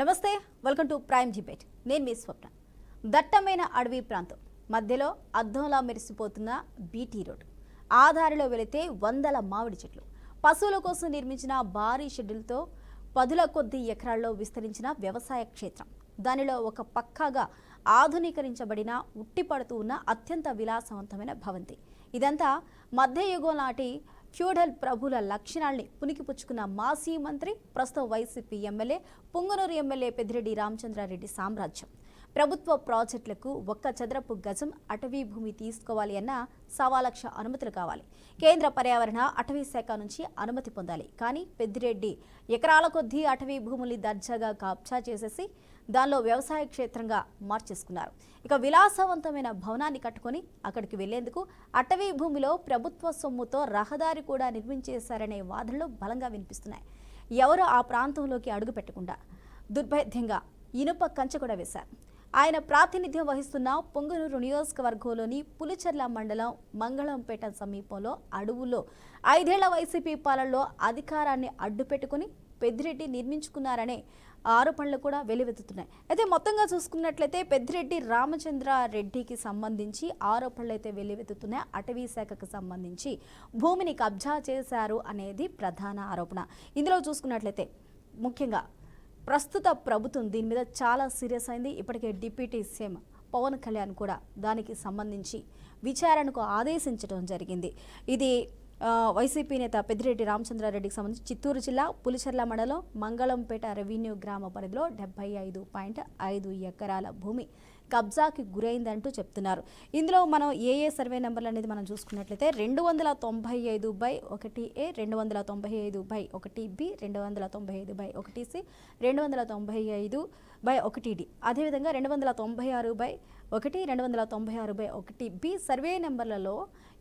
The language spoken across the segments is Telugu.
నమస్తే, వెల్కమ్ టు ప్రైమ్ డిబేట్. నేను మీ స్వప్న. దట్టమైన అడవి ప్రాంతం మధ్యలో అద్దంలా మెరిసిపోతున్న బీటీ రోడ్. ఆ దారిలో వెళితే వందల మామిడి చెట్లు, పశువుల కోసం నిర్మించిన భారీ షెడ్యూల్తో పదుల కొద్ది ఎకరాల్లో విస్తరించిన వ్యవసాయ క్షేత్రం. దానిలో ఒక పక్కాగా ఆధునీకరించబడిన ఉట్టిపడుతూ ఉన్న అత్యంత విలాసవంతమైన భవంతి. ఇదంతా మధ్యయుగం నాటి ఫ్యూడల్ ప్రభుల లక్షణాల్ని పునికిపుచ్చుకున్న మాజీ మంత్రి, ప్రస్తుత వైసీపీ ఎమ్మెల్యే, పుంగనూరు ఎమ్మెల్యే పెద్దిరెడ్డి రామచంద్రారెడ్డి సామ్రాజ్యం. ప్రభుత్వ ప్రాజెక్టులకు 1 చదరపు గజం అటవీ భూమి తీసుకోవాలి అన్న 1,00,000 అనుమతులు కావాలి. కేంద్ర పర్యావరణ అటవీ శాఖ నుంచి అనుమతి పొందాలి. కానీ పెద్దిరెడ్డి ఎకరాల కొద్దీ అటవీ భూముల్ని దర్జాగా కబ్జా చేసేసి దానిలో వ్యవసాయ క్షేత్రంగా మార్చేసుకున్నారు. ఇక విలాసవంతమైన భవనాన్ని కట్టుకొని అక్కడికి వెళ్లేందుకు అటవీ భూమిలో ప్రభుత్వ సొమ్ముతో రహదారి కూడా నిర్మించేశారనే వాదనలు బలంగా వినిపిస్తున్నాయి. ఎవరు ఆ ప్రాంతంలోకి అడుగు పెట్టకుండా దుర్భేద్యంగా ఇనుప కంచె కూడా వేశారు. ఆయన ప్రాతినిధ్యం వహిస్తున్న పొంగనూరు నియోజకవర్గంలోని పులిచెర్ల మండలం మంగళంపేట సమీపంలో అడవుల్లో 5 ఏళ్ల వైసీపీ పాలనలో అధికారాన్ని అడ్డుపెట్టుకుని పెద్దిరెడ్డి నిర్మించుకున్నారనే ఆరోపణలు కూడా వెలువెత్తుతున్నాయి. అయితే మొత్తంగా చూసుకున్నట్లయితే పెద్దిరెడ్డి రామచంద్రారెడ్డికి సంబంధించి ఆరోపణలు అయితే వెలువెత్తుతున్నాయి. అటవీ శాఖకు సంబంధించి భూమిని కబ్జా చేశారు అనేది ప్రధాన ఆరోపణ. ఇందులో చూసుకున్నట్లయితే ముఖ్యంగా ప్రస్తుత ప్రభుత్వం దీని మీద చాలా సీరియస్ అయింది. ఇప్పటికే డిప్యూటీ సీఎం పవన్ కళ్యాణ్ కూడా దానికి సంబంధించి విచారణకు ఆదేశించడం జరిగింది. ఇది వైసీపీ నేత పెద్దిరెడ్డి రామచంద్రారెడ్డికి సంబంధించి చిత్తూరు జిల్లా పులిచెర్ల మండలం మంగళంపేట రెవెన్యూ గ్రామ పరిధిలో 75.5 ఎకరాల భూమి కబ్జాకి గురైందంటూ చెప్తున్నారు. ఇందులో మనం ఏ సర్వే నెంబర్లు అనేది మనం చూసుకున్నట్లయితే 295/1A, 295/1B, 295/1C, 295/1D, అదేవిధంగా 296/1, 296/1B సర్వే నెంబర్లలో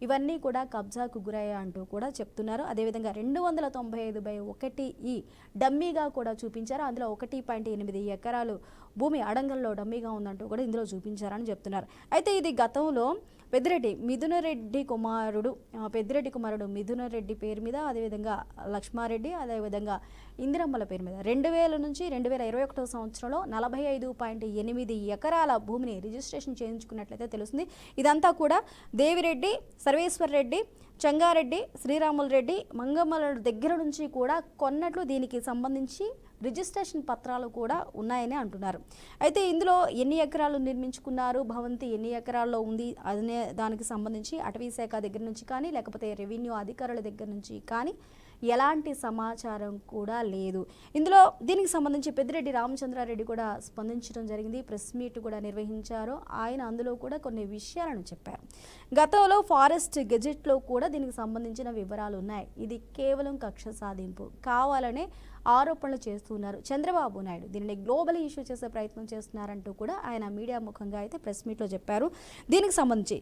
ఇవన్నీ కూడా కబ్జాకు గురయ్యా అంటూ కూడా చెప్తున్నారు. అదేవిధంగా 295/1E డమ్మీగా కూడా చూపించారు. అందులో 1.8 ఎకరాలు భూమి అడంగల్లో డమ్మీగా ఉందంటూ కూడా ఇందులో చూపించారని చెప్తున్నారు. అయితే ఇది గతంలో పెద్దిరెడ్డి కుమారుడు మిథునరెడ్డి పేరు మీద, అదేవిధంగా లక్ష్మారెడ్డి, అదేవిధంగా ఇందిరమ్మల పేరు మీద 2000 నుంచి 2021 సంవత్సరంలో 45.8 ఎకరాల భూమిని రిజిస్ట్రేషన్ చేయించుకున్నట్లయితే తెలుస్తుంది. ఇదంతా కూడా దేవిరెడ్డి, సర్వేశ్వర్ రెడ్డి, చెంగారెడ్డి, శ్రీరాములు రెడ్డి, మంగమ్మల దగ్గర నుంచి కూడా కొన్నట్లు దీనికి సంబంధించి రిజిస్ట్రేషన్ పత్రాలు కూడా ఉన్నాయని అంటున్నారు. అయితే ఇందులో ఎన్ని ఎకరాలు నిర్మించుకున్నారు, భవంతి ఎన్ని ఎకరాల్లో ఉంది అనే దానికి సంబంధించి అటవీ శాఖ దగ్గర నుంచి కానీ లేకపోతే రెవెన్యూ అధికారుల దగ్గర నుంచి కానీ ఎలాంటి సమాచారం కూడా లేదు. ఇందులో దీనికి సంబంధించి పెద్దిరెడ్డి రామచంద్రారెడ్డి కూడా స్పందించడం జరిగింది. ప్రెస్ మీట్ కూడా నిర్వహించారు. ఆయన అందులో కూడా కొన్ని విషయాలను చెప్పారు. గతంలో ఫారెస్ట్ గెజెట్లో కూడా దీనికి సంబంధించిన వివరాలు ఉన్నాయి. ఇది కేవలం కక్ష సాధింపు, కావాలనే ఆరోపణలు చేస్తున్నారు చంద్రబాబు నాయుడు. దీనిని గ్లోబల్ ఇష్యూ చేసే ప్రయత్నం చేస్తున్నారంటూ కూడా ఆయన మీడియా ముఖంగా అయితే ప్రెస్ మీట్లో చెప్పారు. దీనికి సంబంధించి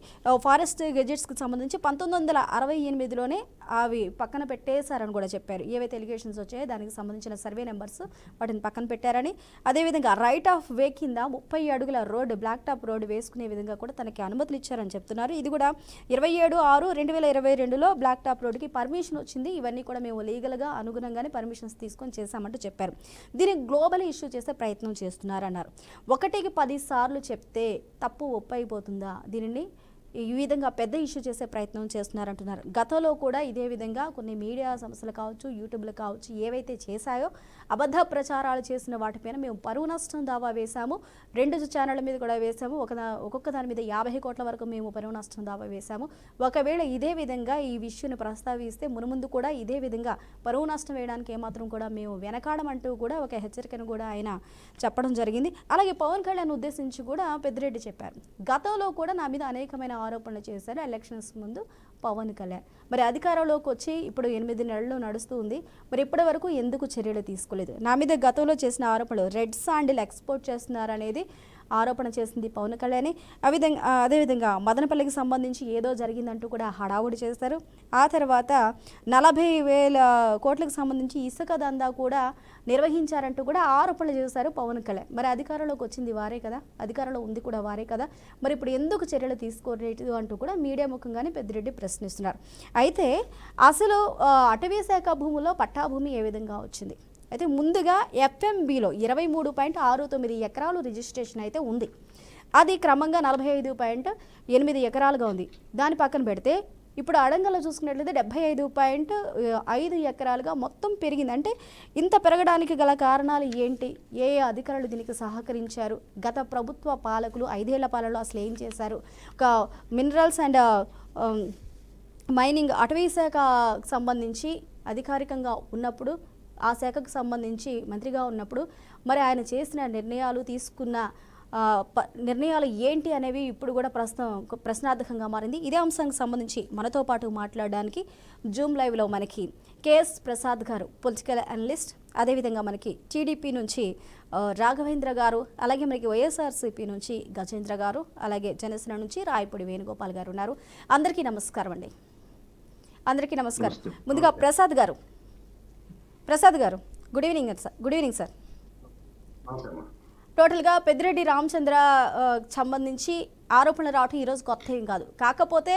ఫారెస్ట్ గెజెట్స్కి సంబంధించి 1968లోనే అవి పక్కన పెట్టేశారని కూడా చెప్పారు. ఏవైతే ఎలిగేషన్స్ వచ్చాయో దానికి సంబంధించిన సర్వే నెంబర్స్ వాటిని పక్కన పెట్టారని, అదేవిధంగా రైట్ ఆఫ్ వే కింద 30 అడుగుల రోడ్డు, బ్లాక్ టాప్ రోడ్డు వేసుకునే విధంగా కూడా తనకి అనుమతులు ఇచ్చారని చెప్తున్నారు. ఇది కూడా 27/6/2022లో బ్లాక్ టాప్ రోడ్డుకి పర్మిషన్ వచ్చింది. ఇవన్నీ కూడా మేము లీగల్గా అనుగుణంగానే పర్మిషన్స్ తీసుకొని చేశామంటూ చెప్పారు. దీన్ని గ్లోబల్ ఇష్యూ చేసే ప్రయత్నం చేస్తున్నారన్నారు. 1కి 10 సార్లు చెప్తే తప్పు ఒప్పైపోతుందా? దీనిని ఈ విధంగా పెద్ద ఇష్యూ చేసే ప్రయత్నం చేస్తున్నారంటున్నారు. గతంలో కూడా ఇదే విధంగా కొన్ని మీడియా సంస్థలు కావచ్చు, యూట్యూబ్లు కావచ్చు, ఏవైతే చేశాయో అబద్ధ ప్రచారాలు చేసిన వాటిపైన మేము పరువు నష్టం దావా వేశాము. 2 ఛానళ్ళ మీద కూడా వేశాము. ఒక్కొక్క దాని మీద 50 కోట్ల వరకు మేము పరువు నష్టం దావా వేశాము. ఒకవేళ ఇదే విధంగా ఈ విషయాన్ని ప్రస్తావిస్తే మునుముందు కూడా ఇదే విధంగా పరువు నష్టం వేయడానికి ఏమాత్రం కూడా మేము వెనకాడమంటూ కూడా ఒక హెచ్చరికను కూడా ఆయన చెప్పడం జరిగింది. అలాగే పవన్ కళ్యాణ్ ఉద్దేశించి కూడా పెద్దిరెడ్డి చెప్పారు. గతంలో కూడా నా మీద అనేకమైన ఆరోపణలు చేశారు ఎలక్షన్స్ ముందు పవన్ కళ్యాణ్. మరి అధికారంలోకి వచ్చి ఇప్పుడు 8 నెలలు నడుస్తూ ఉంది. మరి ఇప్పటి వరకు ఎందుకు చర్యలు తీసుకోలేదు? నా మీద గతంలో చేసిన ఆరోపణలు రెడ్ శాండిల్ ఎక్స్పోర్ట్ చేస్తున్నారనేది ఆరోపణ చేసింది పవన్ కళ్యాణ్. అదేవిధంగా మదనపల్లికి సంబంధించి ఏదో జరిగిందంటూ కూడా హడావుడి చేశారు. ఆ తర్వాత 40,000 కోట్లకు సంబంధించి ఇసుక దందా కూడా నిర్వహించారంటూ కూడా ఆరోపణలు చేశారు పవన్ కళ్యాణ్. మరి అధికారంలోకి వచ్చింది వారే కదా, అధికారంలో ఉంది కూడా వారే కదా, మరి ఇప్పుడు ఎందుకు చర్యలు తీసుకోలేదు అంటూ కూడా మీడియా ముఖంగానే పెద్దిరెడ్డి ప్రశ్నిస్తున్నారు. అయితే అసలు అటవీ శాఖ భూముల్లో పట్టాభూమి ఏ విధంగా వచ్చింది? అయితే ముందుగా ఎఫ్ఎంబిలో 23.69 ఎకరాలు రిజిస్ట్రేషన్ అయితే ఉంది. అది క్రమంగా 45.8 ఎకరాలుగా ఉంది. దాని పక్కన పెడితే ఇప్పుడు అడంగల్లో చూసుకున్నట్లయితే 75.5 ఎకరాలుగా మొత్తం పెరిగింది. అంటే ఇంత పెరగడానికి గల కారణాలు ఏంటి? ఏ అధికారులు దీనికి సహకరించారు? గత ప్రభుత్వ పాలకులు 5 ఏళ్ల పాలనలో అసలు ఏం చేశారు? ఒక మినరల్స్ అండ్ మైనింగ్ అటవీ శాఖ సంబంధించి అధికారికంగా ఉన్నప్పుడు, ఆ శాఖకు సంబంధించి మంత్రిగా ఉన్నప్పుడు మరి ఆయన చేసిన నిర్ణయాలు, తీసుకున్న నిర్ణయాలు ఏంటి అనేవి ఇప్పుడు కూడా ప్రశ్నార్థకంగా మారింది. ఇదే అంశానికి సంబంధించి మనతో పాటు మాట్లాడడానికి జూమ్ లైవ్లో మనకి కేఎస్ ప్రసాద్ గారు, పొలిటికల్ అనలిస్ట్, అదేవిధంగా మనకి టీడీపీ నుంచి రాఘవేంద్ర గారు, అలాగే మనకి వైఎస్ఆర్సీపీ నుంచి గజేంద్ర గారు, అలాగే జనసేన నుంచి రాయపూడి వేణుగోపాల్ గారు ఉన్నారు. అందరికీ నమస్కారం అండి. అందరికీ నమస్కారం. ముందుగా ప్రసాద్ గారు గుడ్ ఈవినింగ్ సార్. టోటల్గా పెద్దిరెడ్డి రామచంద్ర సంబంధించి ఆరోపణలు రావటం ఈరోజు కొత్త ఏం కాదు. కాకపోతే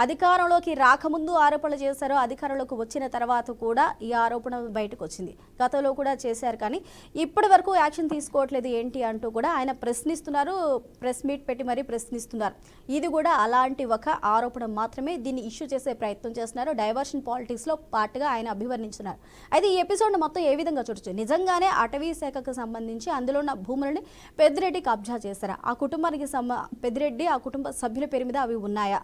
అధికారంలోకి రాకముందు ఆరోపణలు చేశారు, అధికారంలోకి వచ్చిన తర్వాత కూడా ఈ ఆరోపణ బయటకు వచ్చింది. గతంలో కూడా చేశారు, కానీ ఇప్పటి వరకు యాక్షన్ తీసుకోవట్లేదు ఏంటి అంటూ కూడా ఆయన ప్రశ్నిస్తున్నారు. ప్రెస్ మీట్ పెట్టి మరీ ప్రశ్నిస్తున్నారు. ఇది కూడా అలాంటి ఒక ఆరోపణ మాత్రమే. దీన్ని ఇష్యూ చేసే ప్రయత్నం చేస్తున్నారు. డైవర్షన్ పాలిటిక్స్లో పార్ట్గా ఆయన అభివర్ణించున్నారు. అయితే ఈ ఎపిసోడ్ను మొత్తం ఏ విధంగా చూడొచ్చు? నిజంగానే అటవీ శాఖకు సంబంధించి అందులో ఉన్న భూములని పెద్దిరెడ్డి కబ్జా చేశారా? ఆ కుటుంబానికి పెద్దిరెడ్డి ఆ కుటుంబ సభ్యుల పేరు మీద అవి ఉన్నాయా?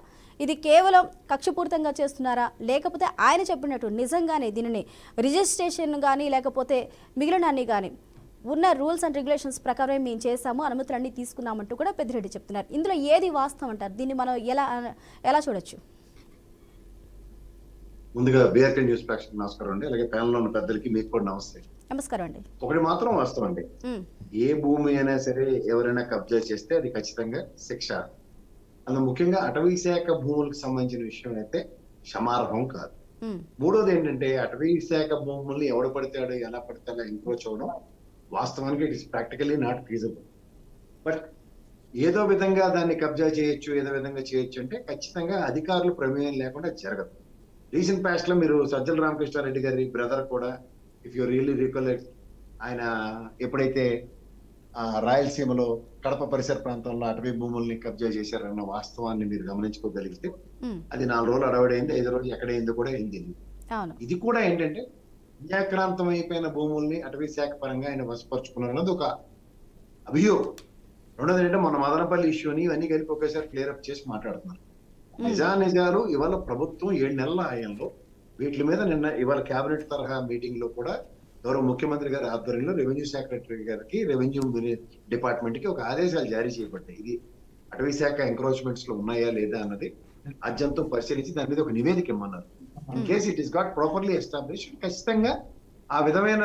ఇది కేవలం కక్షపూరితంగా చేస్తున్నారా, లేకపోతే ఆయన చెప్పినట్టు నిజంగానే దీనిని రిజిస్ట్రేషన్ కానీ లేకపోతే మిగిలినన్ని కానీ ఉన్న రూల్స్ అండ్ రెగ్యులేషన్స్ ప్రకారమే మేము చేశాము, అనుమతులన్నీ తీసుకున్నామంటూ కూడా పెద్దిరెడ్డి చెప్తున్నారు. ఇందులో ఏది వాస్తవం అంటారు? దీన్ని మనం ఎలా చూడొచ్చు? ముందుగా బీఆర్కే న్యూస్ ప్రేక్షకులకు నమస్కారం అండి. అలాగే ప్యానెల్లో ఉన్న పెద్దలకి మీకు కూడా నమస్కారం అండి. ఒకటి మాత్రం వాస్తవం అండి, ఏ భూమి అయినా సరే ఎవరైనా కబ్జా చేస్తే అది ఖచ్చితంగా శిక్ష. అందులో ముఖ్యంగా అటవీ శాఖ భూములకు సంబంధించిన విషయం అయితే క్షమార్హం కాదు. మూడోది ఏంటంటే, అటవీ శాఖ భూముల్ని ఎవడు పడితాడో ఎలా పడితే ఎంక్రోచ్ అవడం వాస్తవానికి it is practically not feasible. But ఏదో విధంగా దాన్ని కబ్జా చేయొచ్చు, ఏదో విధంగా చేయొచ్చు అంటే ఖచ్చితంగా అధికారులు ప్రమేయం లేకుండా జరగదు. రీసెంట్ పాస్ట్ లో మీరు సజ్జల రామకృష్ణారెడ్డి గారి బ్రదర్ కూడా, ఇఫ్ యూ రియల్లీ రికలెక్ట్, ఆయన ఎప్పుడైతే రాయలసీమలో కడప పరిసర ప్రాంతంలో అటవీ భూముల్ని కబ్జా చేశారన్న వాస్తవాన్ని మీరు గమనించుకోగలిగితే అది 4 రోజులు అడవడైంది, 5 రోజులు ఎక్కడైందో కూడా అయింది. ఇది కూడా ఏంటంటే అన్యాక్రాంతం అయిపోయిన భూముల్ని అటవీ శాఖ పరంగా ఆయన వశపరుచుకున్నారు అన్నది ఒక అభియోగం. రెండోది ఏంటంటే మన మదనపల్లి ఇష్యూని ఇవన్నీ కలిపి ఒకేసారి క్లియర్ అప్ చేసి మాట్లాడుతున్నారు. నిజాలు ఇవాళ ప్రభుత్వం 7 నెలల ఆయంలో వీటి మీద నిన్న ఇవాళ కేబినెట్ తరహా మీటింగ్ లో కూడా గౌరవ ముఖ్యమంత్రి గారి ఆధ్వర్యంలో రెవెన్యూ సెక్రటరీ గారికి, రెవెన్యూ డిపార్ట్మెంట్ కి ఒక ఆదేశాలు జారీ చేయబడ్డాయి. ఇది అటవీ శాఖ ఎంక్రోచ్మెంట్స్ లో ఉన్నాయా లేదా అన్నది అత్యంతం పరిశీలించి దాని మీద ఒక నివేదిక ఇమ్మన్నారు. In case it is got properly established, ఖచ్చితంగా ఆ విధమైన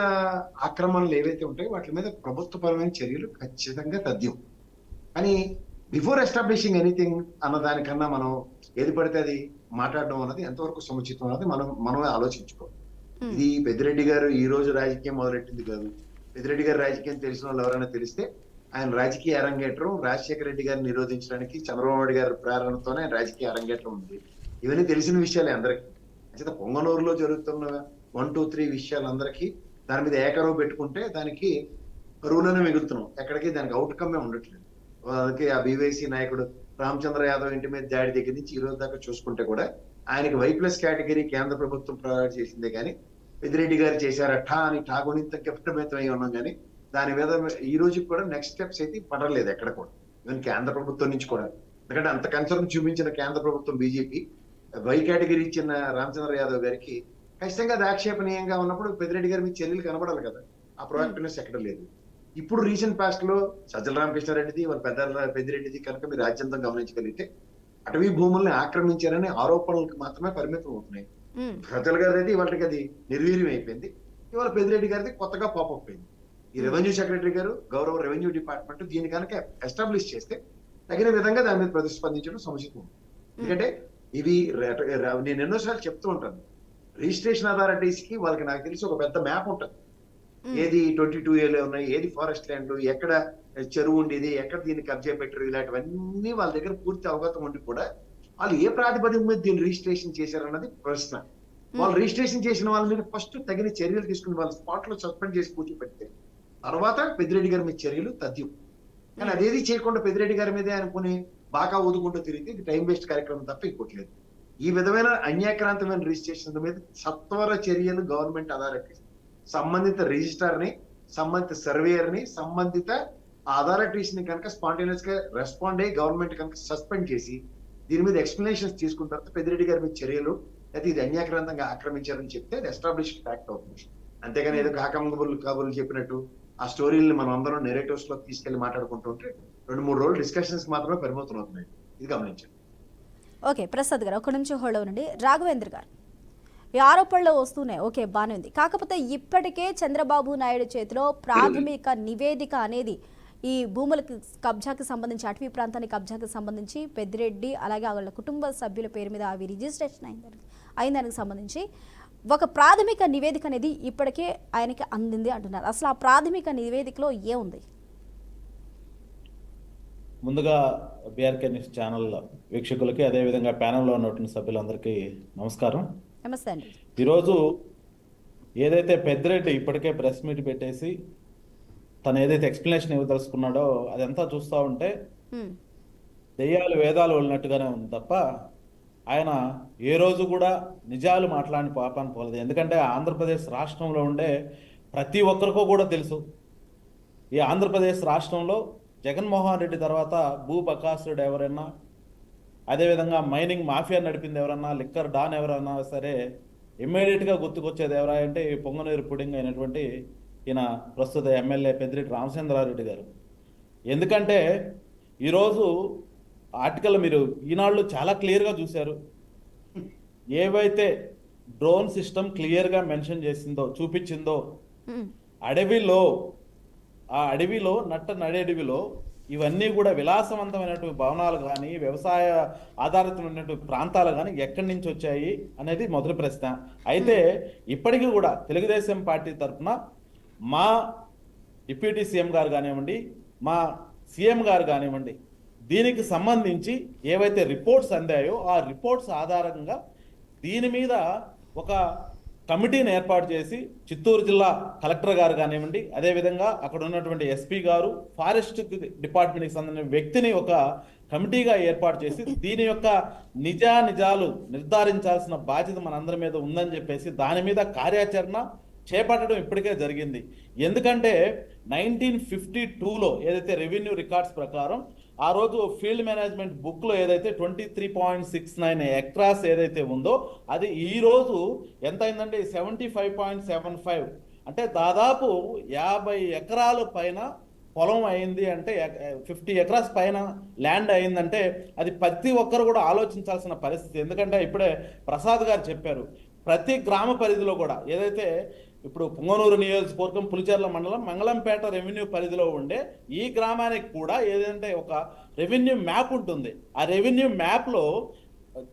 ఆక్రమణలు ఏవైతే ఉంటాయో వాటి మీద ప్రభుత్వపరమైన చర్యలు ఖచ్చితంగా తథ్యం. కానీ బిఫోర్ ఎస్టాబ్లిషింగ్ ఎనీథింగ్ అన్న దానికన్నా మనం ఏది పడితే అది మాట్లాడడం అన్నది ఎంతవరకు సముచితం అన్నది మనమే ఆలోచించుకోవాలి. ఇది పెద్దిరెడ్డి గారు ఈ రోజు రాజకీయం మొదలెట్టింది కాదు. పెద్దిరెడ్డి గారు రాజకీయం తెలిసిన వాళ్ళు ఎవరైనా తెలిస్తే ఆయన రాజకీయ అరంగేట్రం రాజశేఖర రెడ్డి గారిని నిరోధించడానికి చంద్రబాబు నాయుడు గారి ప్రేరణతోనే ఆయన రాజకీయ అరంగేట్రం ఉంది. ఇవన్నీ తెలిసిన విషయాలే అందరికీ. అంచేత పొంగనూరులో జరుగుతున్న 1, 2, 3 విషయాలందరికీ దాని మీద ఏకరవు పెట్టుకుంటే దానికి కరువులోనే మిగులుతున్నాం, ఎక్కడికి దానికి అవుట్కమ్ ఉండట్లేదు. అందుకే ఆ బీవైసీ నాయకుడు రామచంద్ర యాదవ్ ఇంటి మీద దాడి దగ్గర నుంచి ఈ రోజు దాకా చూసుకుంటే కూడా ఆయనకి Y+ కేటగిరీ కేంద్ర ప్రభుత్వం ప్రొవైడ్ చేసిందే కానీ పెద్దిరెడ్డి గారు చేశారట్టా అని ఠాగోనింత కెప్టమేతమై ఉన్నాం. కానీ దాని మీద ఈ రోజు కూడా నెక్స్ట్ స్టెప్స్ అయితే పడలేదు ఎక్కడ కూడా, ఈవెన్ కేంద్ర ప్రభుత్వం నుంచి కూడా. ఎందుకంటే అంత కన్సర్న్ చూపించిన కేంద్ర ప్రభుత్వం బీజేపీ Y కేటగిరీ ఇచ్చిన రామచంద్ర యాదవ్ గారికి ఖచ్చితంగా అది ఆక్షేపణీయంగా ఉన్నప్పుడు పెద్దిరెడ్డి గారి మీద చర్యలు కనబడాలి కదా. ఆ ప్రొయాక్టివ్నెస్ ఎక్కడ లేదు. ఇప్పుడు రీసెంట్ పాస్ట్ లో సజ్జల రామకృష్ణారెడ్డిది, వాళ్ళ పెద్దిరెడ్డిది కనుక మీరు రాజ్యాంగం గమనించగలిగితే అటవీ భూముల్ని ఆక్రమించారనే ఆరోపణలకు మాత్రమే పరిమితం అవుతున్నాయి. సజ్జల గారిది అయితే ఇవాళకి అది నిర్వీర్యం అయిపోయింది. ఇవాళ పెద్దిరెడ్డి గారిది కొత్తగా పాపప్ అయింది. ఈ రెవెన్యూ సెక్రటరీ గారు, గౌరవ రెవెన్యూ డిపార్ట్మెంట్ దీన్ని కనుక ఎస్టాబ్లిష్ చేస్తే తగిన విధంగా దాని మీద ప్రతిస్పందించడం సముచితం. ఎందుకంటే ఇవి నేను ఎన్నోసార్లు చెప్తూ ఉంటాను, రిజిస్ట్రేషన్ అథారిటీస్ కి వాళ్ళకి నాకు తెలిసి ఒక పెద్ద మ్యాప్ ఉంటుంది. ఏది 22A ఉన్నాయి, ఏది ఫారెస్ట్ ల్యాండ్, ఎక్కడ చెరువు ఉండేది, ఎక్కడ దీన్ని కబ్జా పెట్టారు, ఇలాంటివన్నీ వాళ్ళ దగ్గర పూర్తి అవగతం ఉండి కూడా వాళ్ళు ఏ ప్రాతిపదిక మీద దీన్ని రిజిస్ట్రేషన్ చేశారన్నది ప్రశ్న. వాళ్ళు రిజిస్ట్రేషన్ చేసిన వాళ్ళ మీద ఫస్ట్ తగిన చర్యలు తీసుకుని వాళ్ళు స్పాట్ లో సస్పెండ్ చేసి కూర్చోపెడితే తర్వాత పెద్దిరెడ్డి గారి మీద చర్యలు తథ్యం. కానీ అదేది చేయకుండా పెద్దిరెడ్డి గారి మీదే అనుకుని బాగా ఊదుకుంటూ తిరిగితే ఇది టైం వేస్ట్ కార్యక్రమం తప్ప ఇంకోటి లేదు. ఈ విధమైన అన్యాక్రాంతమైన రిజిస్ట్రేషన్ మీద సత్వర చర్యలు గవర్నమెంట్ అథారిటీ సంబంధిత రిజిస్టర్ ని, సంబంధిత సర్వేయర్ ని, సంబంధిత అథారిటీస్ ని కనుక స్పాంటేనియస్ గా రెస్పాండ్ అయ్యి గవర్నమెంట్ కనుక సస్పెండ్ చేసి దీని మీద ఎక్స్ప్లెనేషన్స్ తీసుకున్న తర్వాత పెద్దిరెడ్డి గారి మీద చర్యలు అయితే ఇది అన్యాక్రాంతంగా ఆక్రమించారని చెప్తే అది ఎస్టాబ్లిష్డ్ ఫ్యాక్ట్ అవుతుంది. అంతేగాని ఏదో కాబులు చెప్పినట్టు ఆ స్టోరీని మనం అందరం నెరేటివ్స్ లో తీసుకెళ్లి మాట్లాడుకుంటూ ఉంటే 2-3 రోజులు డిస్కషన్స్ మాత్రమే పరిమితం అవుతున్నాయి. ఇది గమనించండి. ఓకే, ప్రసాద్ గారు ఒక నిమిషం హోల్డ్ అవ్వండి. రాఘవేంద్ర గారు, ఈ ఆరోపణలు వస్తున్నాయి, ఓకే బాగానే ఉంది. కాకపోతే ఇప్పటికే చంద్రబాబు నాయుడు చేతిలో ప్రాథమిక నివేదిక అనేది ఈ భూములకు కబ్జాకి సంబంధించి, అటవీ ప్రాంతానికి కబ్జాకి సంబంధించి పెద్దిరెడ్డి అలాగే వాళ్ళ కుటుంబ సభ్యుల పేరు మీద అవి రిజిస్ట్రేషన్ అయిందానికి సంబంధించి ఒక ప్రాథమిక నివేదిక అనేది ఇప్పటికే ఆయనకి అందింది అంటున్నారు. అసలు ఆ ప్రాథమిక నివేదికలో ఏముంది? ముందుగా బీఆర్కే న్యూస్ ఛానల్ వీక్షకులకి, అదేవిధంగా ప్యానెల్లో ఉన్నటువంటి సభ్యులందరికీ నమస్కారం. నమస్తే అండి. ఈరోజు ఏదైతే పెద్దిరెడ్డి ఇప్పటికే ప్రెస్ మీట్ పెట్టేసి తను ఏదైతే ఎక్స్ప్లెనేషన్ ఇవ్వదలుచుకున్నాడో అదంతా చూస్తూ ఉంటే దెయ్యాలు వేదాలు వెళ్ళినట్టుగానే ఉంది తప్ప ఆయన ఏ రోజు కూడా నిజాలు మాట్లాడిన పాపాన్ని పోలేదు. ఎందుకంటే ఆంధ్రప్రదేశ్ రాష్ట్రంలో ఉండే ప్రతి ఒక్కరికో కూడా తెలుసు, ఈ ఆంధ్రప్రదేశ్ రాష్ట్రంలో జగన్మోహన్ రెడ్డి తర్వాత భూ బకాసురుడు ఎవరైనా, అదేవిధంగా మైనింగ్ మాఫియా నడిపింది ఎవరన్నా, లిక్కర్ డాన్ ఎవరన్నా సరే ఇమ్మీడియట్గా గుర్తుకొచ్చేది ఎవరా అంటే ఈ పొంగనూరు పుడింగ్ అయినటువంటి ఈయన ప్రస్తుత ఎమ్మెల్యే పెద్దిరెడ్డి రామచంద్రారెడ్డి గారు. ఎందుకంటే ఈరోజు ఆర్టికల్ మీరు ఈనాళ్ళు చాలా క్లియర్గా చూశారు. ఏవైతే డ్రోన్ సిస్టమ్ క్లియర్గా మెన్షన్ చేసిందో, చూపించిందో, ఆ అడవిలో నడేడివిలో ఇవన్నీ కూడా విలాసవంతమైనటువంటి భవనాలు కానీ, వ్యవసాయ ఆధారితమైనటువంటి ప్రాంతాలు కానీ ఎక్కడి నుంచి వచ్చాయి అనేది మొదటి ప్రశ్న. అయితే ఇప్పటికీ కూడా తెలుగుదేశం పార్టీ తరఫున మా డిప్యూటీ సీఎం గారు కానివ్వండి, మా సీఎం గారు కానివ్వండి, దీనికి సంబంధించి ఏవైతే రిపోర్ట్స్ అందాయో ఆ రిపోర్ట్స్ ఆధారంగా దీని మీద ఒక కమిటీని ఏర్పాటు చేసి చిత్తూరు జిల్లా కలెక్టర్ గారు కానివ్వండి, అదేవిధంగా అక్కడ ఉన్నటువంటి ఎస్పీ గారు, ఫారెస్ట్ డిపార్ట్మెంట్కి సంబంధించిన వ్యక్తిని ఒక కమిటీగా ఏర్పాటు చేసి దీని యొక్క నిజాలు నిర్ధారించాల్సిన బాధ్యత మనందరి మీద ఉందని చెప్పేసి దాని మీద కార్యాచరణ చేపట్టడం ఇప్పటికే జరిగింది. ఎందుకంటే 1952లో ఏదైతే రెవెన్యూ రికార్డ్స్ ప్రకారం ఆ రోజు ఫీల్డ్ మేనేజ్మెంట్ బుక్లో ఏదైతే 23.69 ఎకరాస్ ఏదైతే ఉందో అది ఈరోజు ఎంత అయిందంటే 75.75, అంటే దాదాపు 50 ఎకరాల పైన పొలం అయింది. అంటే 50 ఎకరాస్ పైన ల్యాండ్ అయిందంటే అది ప్రతి ఒక్కరు కూడా ఆలోచించాల్సిన పరిస్థితి. ఎందుకంటే ఇప్పుడే ప్రసాద్ గారు చెప్పారు, ప్రతి గ్రామ పరిధిలో కూడా ఏదైతే ఇప్పుడు పొంగనూరు నియోజకవర్గం, పులిచెర్ల మండలం, మంగళంపేట రెవెన్యూ పరిధిలో ఉండే ఈ గ్రామానికి కూడా ఏదంటే ఒక రెవెన్యూ మ్యాప్ ఉంటుంది. ఆ రెవెన్యూ మ్యాప్లో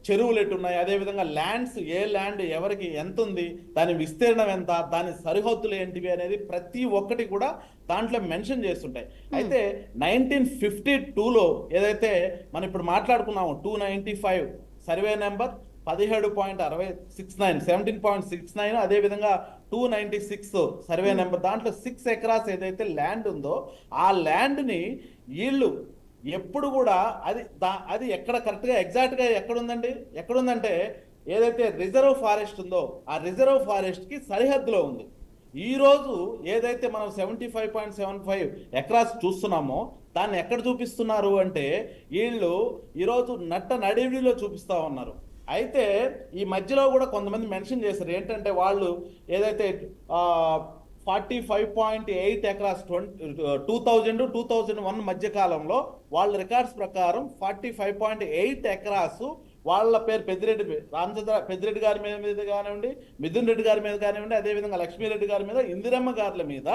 చెరువులు ఎట్టున్నాయి, అదేవిధంగా ల్యాండ్స్, ఏ ల్యాండ్ ఎవరికి ఎంత ఉంది, దాని విస్తీర్ణం ఎంత, దాని సరిహద్దులు ఏంటివి అనేది ప్రతి ఒక్కటి కూడా దాంట్లో మెన్షన్ చేస్తుంటాయి. అయితే 1952లో ఏదైతే మనం ఇప్పుడు మాట్లాడుకున్నాము 295 సర్వే నెంబర్ 17.69 17.69, అదేవిధంగా 296 సర్వే నెంబర్, దాంట్లో 6 ఎకరాస్ ఏదైతే ల్యాండ్ ఉందో ఆ ల్యాండ్ని వీళ్ళు ఎప్పుడు కూడా అది ఎక్కడ కరెక్ట్గా ఎగ్జాక్ట్గా ఎక్కడుందంటే ఏదైతే రిజర్వ్ ఫారెస్ట్ ఉందో ఆ రిజర్వ్ ఫారెస్ట్కి సరిహద్దులో ఉంది. ఈరోజు ఏదైతే మనం 75.75 ఎకరాస్ చూస్తున్నామో దాన్ని ఎక్కడ చూపిస్తున్నారు అంటే వీళ్ళు ఈరోజు నడివిలో చూపిస్తూ ఉన్నారు. అయితే ఈ మధ్యలో కూడా కొంతమంది మెన్షన్ చేశారు ఏంటంటే వాళ్ళు ఏదైతే 45.8 ఎకరాస్ 2000-2001 మధ్య కాలంలో వాళ్ళ రికార్డ్స్ ప్రకారం 45.8 ఎకరాస్ వాళ్ళ పేరు పెద్దిరెడ్డి గారి మీద కానివ్వండి, మిథున్ రెడ్డి గారి మీద కానివ్వండి, అదేవిధంగా లక్ష్మీరెడ్డి గారి మీద, ఇందిరమ్మ గారి మీద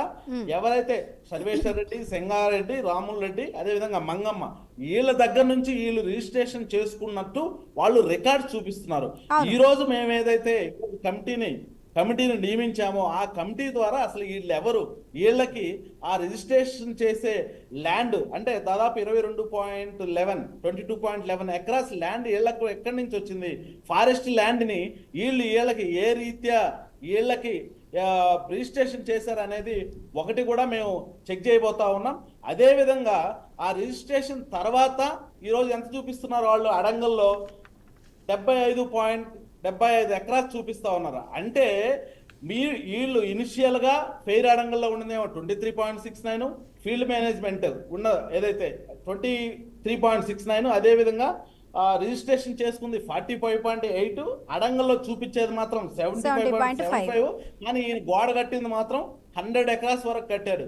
ఎవరైతే సర్వేశ్వర్ రెడ్డి, సెంగారెడ్డి, రాముల్ రెడ్డి, అదేవిధంగా మంగమ్మ వీళ్ళ దగ్గర నుంచి వీళ్ళు రిజిస్ట్రేషన్ చేసుకున్నట్టు వాళ్ళు రికార్డ్స్ చూపిస్తున్నారు. ఈ రోజు మేము ఏదైతే కమిటీని కమిటీని నియమించామో ఆ కమిటీ ద్వారా అసలు వీళ్ళకి ఆ రిజిస్ట్రేషన్ చేసే ల్యాండ్ అంటే దాదాపు 22.11 ఎకరాస్ ల్యాండ్ వీళ్ళకు ఎక్కడి నుంచి వచ్చింది, ఫారెస్ట్ ల్యాండ్ని వీళ్ళకి ఏ రీత్యా వీళ్ళకి రిజిస్ట్రేషన్ చేశారు అనేది ఒకటి కూడా మేము చెక్ చేయబోతా ఉన్నాం. అదేవిధంగా ఆ రిజిస్ట్రేషన్ తర్వాత ఈరోజు ఎంత చూపిస్తున్నారు వాళ్ళు అడంగల్లో 75.75 ఎకరాస్ చూపిస్తా ఉన్నారు. అంటే వీళ్ళు ఇనిషియల్గా ఫెయిర్ అడంగల్లో ఉన్నదేమో 23.69, ఫీల్డ్ మేనేజ్మెంట్ ఉన్న ఏదైతే 23.69, అదేవిధంగా రిజిస్ట్రేషన్ చేసుకుంది 45.8, అడంగల్లో చూపించేది మాత్రం 75.75, కానీ ఈయన గోడ కట్టింది మాత్రం 100 ఎకరాస్ వరకు కట్టాడు.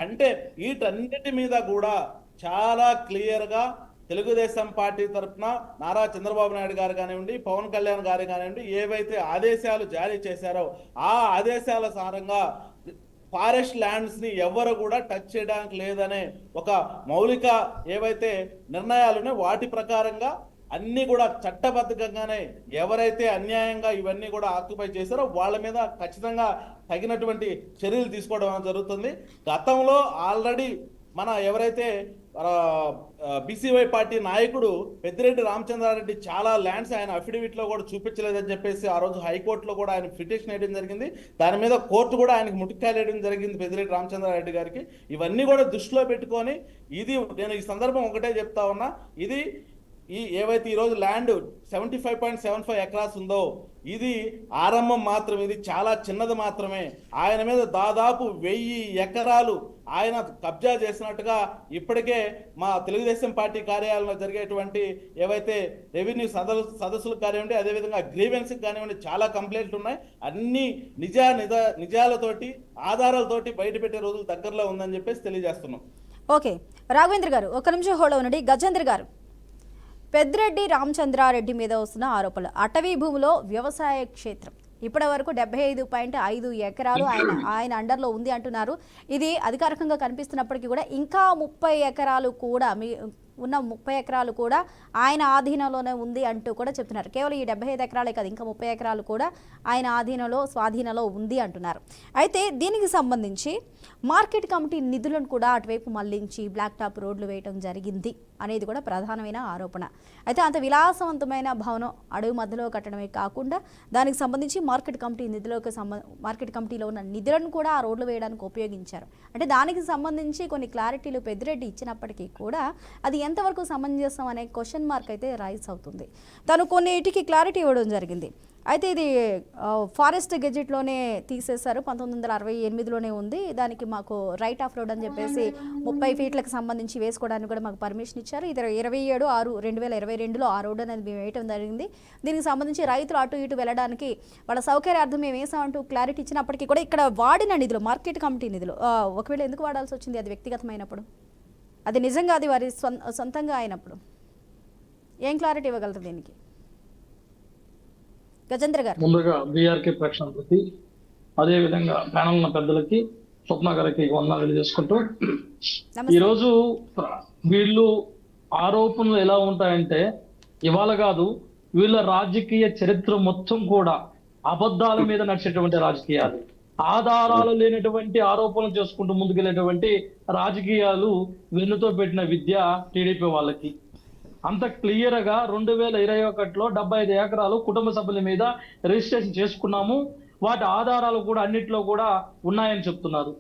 అంటే వీటన్నిటి మీద కూడా చాలా క్లియర్గా తెలుగుదేశం పార్టీ తరఫున నారా చంద్రబాబు నాయుడు గారు కానివ్వండి, పవన్ కళ్యాణ్ గారు కానివ్వండి, ఏవైతే ఆదేశాలు జారీ చేశారో ఆ ఆదేశాల సారంగా ఫారెస్ట్ ల్యాండ్స్ ని ఎవరు కూడా టచ్ చేయడానికి లేదనే ఒక మౌలిక ఏవైతే నిర్ణయాలునే వాటి ప్రకారంగా అన్ని కూడా చట్టబద్ధంగానే ఎవరైతే అన్యాయంగా ఇవన్నీ కూడా ఆక్యుపై చేశారో వాళ్ళ మీద ఖచ్చితంగా తగినటువంటి చర్యలు తీసుకోవడం జరుగుతుంది. గతంలో ఆల్రెడీ మన ఎవరైతే బీసీవై పార్టీ నాయకుడు పెద్దిరెడ్డి రామచంద్రారెడ్డి చాలా ల్యాండ్స్ ఆయన అఫిడవిట్లో కూడా చూపించలేదని చెప్పేసి ఆ రోజు హైకోర్టులో కూడా ఆయన పిటిషన్ వేయడం జరిగింది. దాని మీద కోర్టు కూడా ఆయనకు ముట్టికాయలు వేయడం జరిగింది పెద్దిరెడ్డి రామచంద్రారెడ్డి గారికి. ఇవన్నీ కూడా దృష్టిలో పెట్టుకొని నేను ఈ సందర్భం ఒకటే చెప్తా ఉన్నా, ఏవైతే ఈరోజు ల్యాండ్ 75.75 ఎకరాస్ ఉందో ఇది ఆరంభం మాత్రం, ఇది చాలా చిన్నది మాత్రమే. ఆయన మీద దాదాపు 1000 ఎకరాలు ఆయన కబ్జా చేసినట్టుగా ఇప్పటికే మా తెలుగుదేశం పార్టీ కార్యాలయంలో జరిగేటువంటి ఏవైతే రెవెన్యూ సదస్సులు కానివ్వండి, అదేవిధంగా గ్రీవెన్స్కి కానివ్వండి చాలా కంప్లైంట్లు ఉన్నాయి. అన్ని నిజాలతోటి ఆధారాలతోటి బయట పెట్టే రోజులు దగ్గరలో ఉందని చెప్పేసి తెలియజేస్తున్నాం. ఓకే రాఘవేంద్ర గారు, ఒక నిమిషం హోల్డ్ ఉండండి. గజేంద్ర గారు, పెద్దిరెడ్డి రామచంద్రారెడ్డి మీద వస్తున్న ఆరోపణలు, అటవీ భూమిలో వ్యవసాయ క్షేత్రం ఇప్పటి వరకు 75.5 ఎకరాలు ఆయన అండర్లో ఉంది అంటున్నారు. ఇది అధికారికంగా కనిపిస్తున్నప్పటికీ కూడా ఇంకా 30 ఎకరాలు కూడా ఉన్న 30 ఎకరాలు కూడా ఆయన ఆధీనంలోనే ఉంది అంటూ కూడా చెప్తున్నారు. కేవలం ఈ 75 ఎకరాలే కాదు, ఇంకా 30 ఎకరాలు కూడా ఆయన స్వాధీనంలో ఉంది అంటున్నారు. అయితే దీనికి సంబంధించి మార్కెట్ కమిటీ నిధులను కూడా అటువైపు మళ్లించి బ్లాక్ టాప్ రోడ్లు వేయడం జరిగింది అనేది కూడా ప్రధానమైన ఆరోపణ. అయితే అంత విలాసవంతమైన భవనం అడవి మధ్యలో కట్టడమే కాకుండా దానికి సంబంధించి మార్కెట్ కమిటీలో ఉన్న నిధులను కూడా ఆ రోడ్లు వేయడానికి ఉపయోగించారు. అంటే దానికి సంబంధించి కొన్ని క్లారిటీలు పెద్దిరెడ్డి ఇచ్చినప్పటికీ కూడా అది ఎంతవరకు సమంజసం అనే క్వశ్చన్ మార్క్ అయితే రైజ్ అవుతుంది. తను కొన్నిటికి క్లారిటీ ఇవ్వడం జరిగింది. అయితే ఇది ఫారెస్ట్ గెజెట్లోనే తీసేశారు, 1968లోనే ఉంది, దానికి మాకు రైట్ ఆఫ్ రోడ్ అని చెప్పేసి 30 ఫీట్లకు సంబంధించి వేసుకోవడానికి కూడా మాకు పర్మిషన్ ఇచ్చారు. ఇది 27/6/2022లో ఆ రోడ్ అనేది మేము వేయటం జరిగింది. దీనికి సంబంధించి రైతులు అటు ఇటు వెళ్ళడానికి వాళ్ళ సౌకర్యార్థం మేము వేసామంటూ క్లారిటీ ఇచ్చినప్పటికీ కూడా ఇక్కడ వాడిన నిధులు, మార్కెట్ కమిటీ నిధులు ఒకవేళ ఎందుకు వాడాల్సి వచ్చింది, అది వ్యక్తిగతమైనప్పుడు, అది నిజంగా అది వారి సొంతంగా అయినప్పుడు ఏం క్లారిటీ ఇవ్వగలరు దీనికి? గజేంద్ర గారు, ముందుగా బీఆర్కే ప్రేక్షకులకి, అదే విధంగా ప్యానల్ ఉన్న పెద్దలకి, స్వప్న గారికి వందనాలు తెలియజేసుకుంటూ, ఈరోజు వీళ్ళు ఆరోపణలు ఎలా ఉంటాయంటే ఇవాళ కాదు, వీళ్ళ రాజకీయ చరిత్ర మొత్తం కూడా అబద్ధాల మీద నడిచేటువంటి రాజకీయాలు, ఆధారాలు లేనటువంటి ఆరోపణలు చేసుకుంటూ ముందుకెళ్ళేటువంటి రాజకీయాలు వెన్నుతో పెట్టిన విద్య టీడీపీ వాళ్ళకి. అంత క్లియర్ గా 2021లో 75 ఎకరాలు కుటుంబ సభ్యుల మీద రిజిస్ట్రేషన్ చేసుకున్నాము, వాటి ఆధారాలు కూడా అన్నిట్లో కూడా ఉన్నాయని చెప్తున్నారు.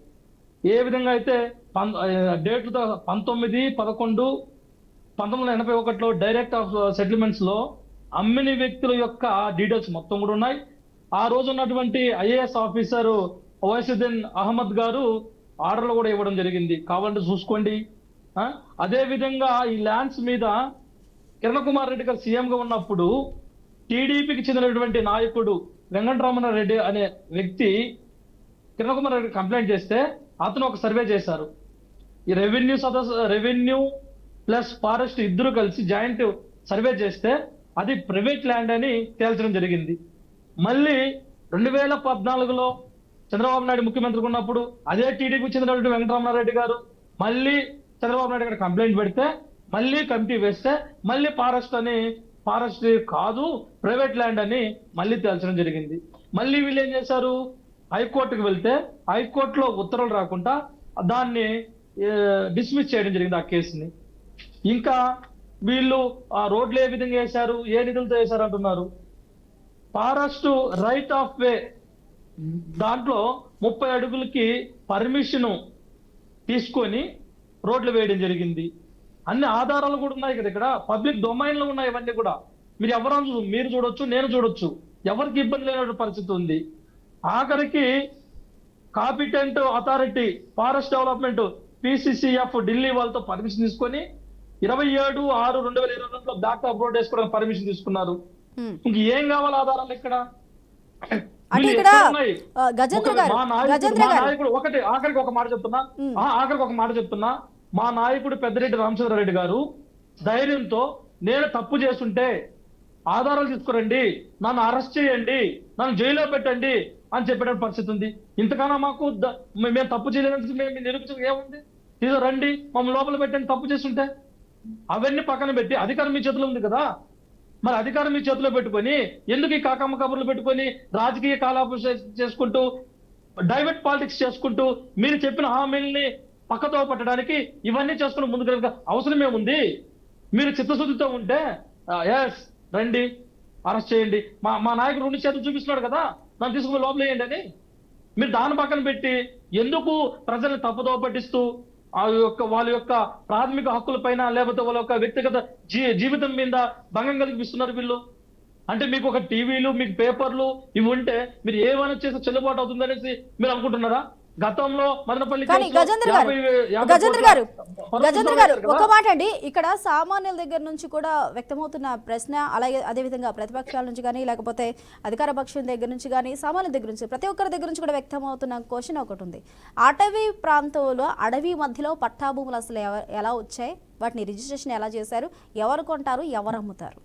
ఏ విధంగా అయితే డేట్లతో 19/11/1981లో డైరెక్ట్ ఆఫ్ సెటిల్మెంట్స్ లో అమ్మిన వ్యక్తుల యొక్క డీటెయిల్స్ మొత్తం కూడా ఉన్నాయి. ఆ రోజు ఉన్నటువంటి ఐఏఎస్ ఆఫీసర్ ఓవైసుద్దీన్ అహ్మద్ గారు ఆర్డర్లు కూడా ఇవ్వడం జరిగింది, కావాలంటే చూసుకోండి. అదే విధంగా ఈ ల్యాండ్స్ మీద కిరణ్ కుమార్ రెడ్డి గారు సీఎం గా ఉన్నప్పుడు టీడీపీకి చెందినటువంటి నాయకుడు వెంకటరమణారెడ్డి అనే వ్యక్తి కిరణ్ కుమార్ రెడ్డి కంప్లైంట్ చేస్తే అతను ఒక సర్వే చేశారు. ఈ రెవెన్యూ ప్లస్ ఫారెస్ట్ ఇద్దరు కలిసి జాయింట్ సర్వే చేస్తే అది ప్రైవేట్ ల్యాండ్ అని తేల్చడం జరిగింది. మళ్ళీ 2014లో చంద్రబాబు నాయుడు ముఖ్యమంత్రిగా ఉన్నప్పుడు అదే టీడీపీకి చెందినటువంటి వెంకటరమణారెడ్డి గారు మళ్ళీ చంద్రబాబు నాయుడు గారు కంప్లైంట్ పెడితే మళ్ళీ కమిటీ వేస్తే మళ్ళీ ఫారెస్ట్ కాదు ప్రైవేట్ ల్యాండ్ అని మళ్ళీ తేల్చడం జరిగింది. మళ్ళీ వీళ్ళు ఏం చేశారు, హైకోర్టుకు వెళ్తే హైకోర్టులో ఉత్తర్వులు రాకుండా దాన్ని డిస్మిస్ చేయడం జరిగింది ఆ కేసుని. ఇంకా వీళ్ళు ఆ రోడ్లు ఏ విధంగా వేశారు, ఏ నిధులతో వేశారు అంటున్నారు. ఫారెస్ట్ రైట్ ఆఫ్ వే దాంట్లో 30 అడుగులకి పర్మిషన్ తీసుకొని రోడ్లు వేయడం జరిగింది. అన్ని ఆధారాలు కూడా ఉన్నాయి కదా, ఇక్కడ పబ్లిక్ డొమైన్ లో ఉన్నాయి ఇవన్నీ కూడా. మీరు ఎవరైనా మీరు చూడొచ్చు, నేను చూడొచ్చు, ఎవరికి ఇబ్బంది లేనటువంటి పరిస్థితి ఉంది. ఆఖరికి competent authority forest development PCCF Delhi వాళ్ళతో పర్మిషన్ తీసుకొని 27/6/2022 బ్యాక్ ఆఫ్ రోడ్ వేసుకోవడానికి పర్మిషన్ తీసుకున్నారు. ఇంక ఏం కావాలి ఆధారాలు ఇక్కడ? అంటే ఇక్కడ గజేంద్ర గారు ఒకటి ఆఖరికి ఒక మాట చెప్తున్నా, మా నాయకుడు పెద్దిరెడ్డి రామచంద్రారెడ్డి గారు ధైర్యంతో నేను తప్పు చేస్తుంటే ఆధారాలు తీసుకురండి, నన్ను అరెస్ట్ చేయండి, నన్ను జైల్లో పెట్టండి అని చెప్పేట పరిస్థితి ఉంది. ఇంతకన్నా మాకు మేము తప్పు చేయలేదని మేము నిరూపించడం ఏముంది? రండి మమ్మల్ని లోపల పెట్టండి తప్పు చేస్తుంటే. అవన్నీ పక్కన పెట్టి అధికారం మీ చేతిలో ఉంది కదా, మరి అధికారం మీ చేతిలో పెట్టుకొని ఎందుకు ఈ కాకమ్మ కబుర్లు పెట్టుకొని రాజకీయ కాలాపం చేసుకుంటూ డైవర్ట్ పాలిటిక్స్ చేసుకుంటూ మీరు చెప్పిన హామీల్ని పక్కతో పట్టడానికి ఇవన్నీ చేసుకుని ముందుకు అవసరం ఏముంది? మీరు చిత్తశుద్ధితో ఉంటే ఎస్ రండి అరెస్ట్ చేయండి. మా నాయకుడు 2 చేతులు చూపిస్తున్నాడు కదా, నన్ను తీసుకుని లోపల వేయండి అని. మీరు దాని పక్కన పెట్టి ఎందుకు ప్రజల్ని తప్పుదో పట్టిస్తూ వాళ్ళ యొక్క ప్రాథమిక హక్కుల పైన లేకపోతే వాళ్ళ యొక్క వ్యక్తిగత జీవితం మీద భంగం కలిగిస్తున్నారు వీళ్ళు? అంటే మీకు ఒక టీవీలు, మీకు పేపర్లు ఇవి ఉంటే మీరు ఏమైనా చేస్తే చెల్లుబాటు అవుతుంది అనేసి మీరు అనుకుంటున్నారా? గతంలో మదనపల్లి గజేంద్ర గారు ఒక మాట అండి, ఇక్కడ సామాన్యుల దగ్గర నుంచి కూడా వ్యక్తమవుతున్న ప్రశ్న, అలాగే అదేవిధంగా ప్రతిపక్షాల నుంచి కానీ లేకపోతే అధికార పక్షం దగ్గర నుంచి కానీ సామాన్యుల దగ్గర నుంచి ప్రతి ఒక్కరి దగ్గర నుంచి కూడా వ్యక్తమవుతున్న క్వశ్చన్ ఒకటి ఉంది. అటవీ ప్రాంతంలో అడవి మధ్యలో పట్టాభూములు అసలు ఎలా వచ్చాయి, వాటిని రిజిస్ట్రేషన్ ఎలా చేశారు, ఎవరు కొంటారు, ఎవరు అమ్ముతారు?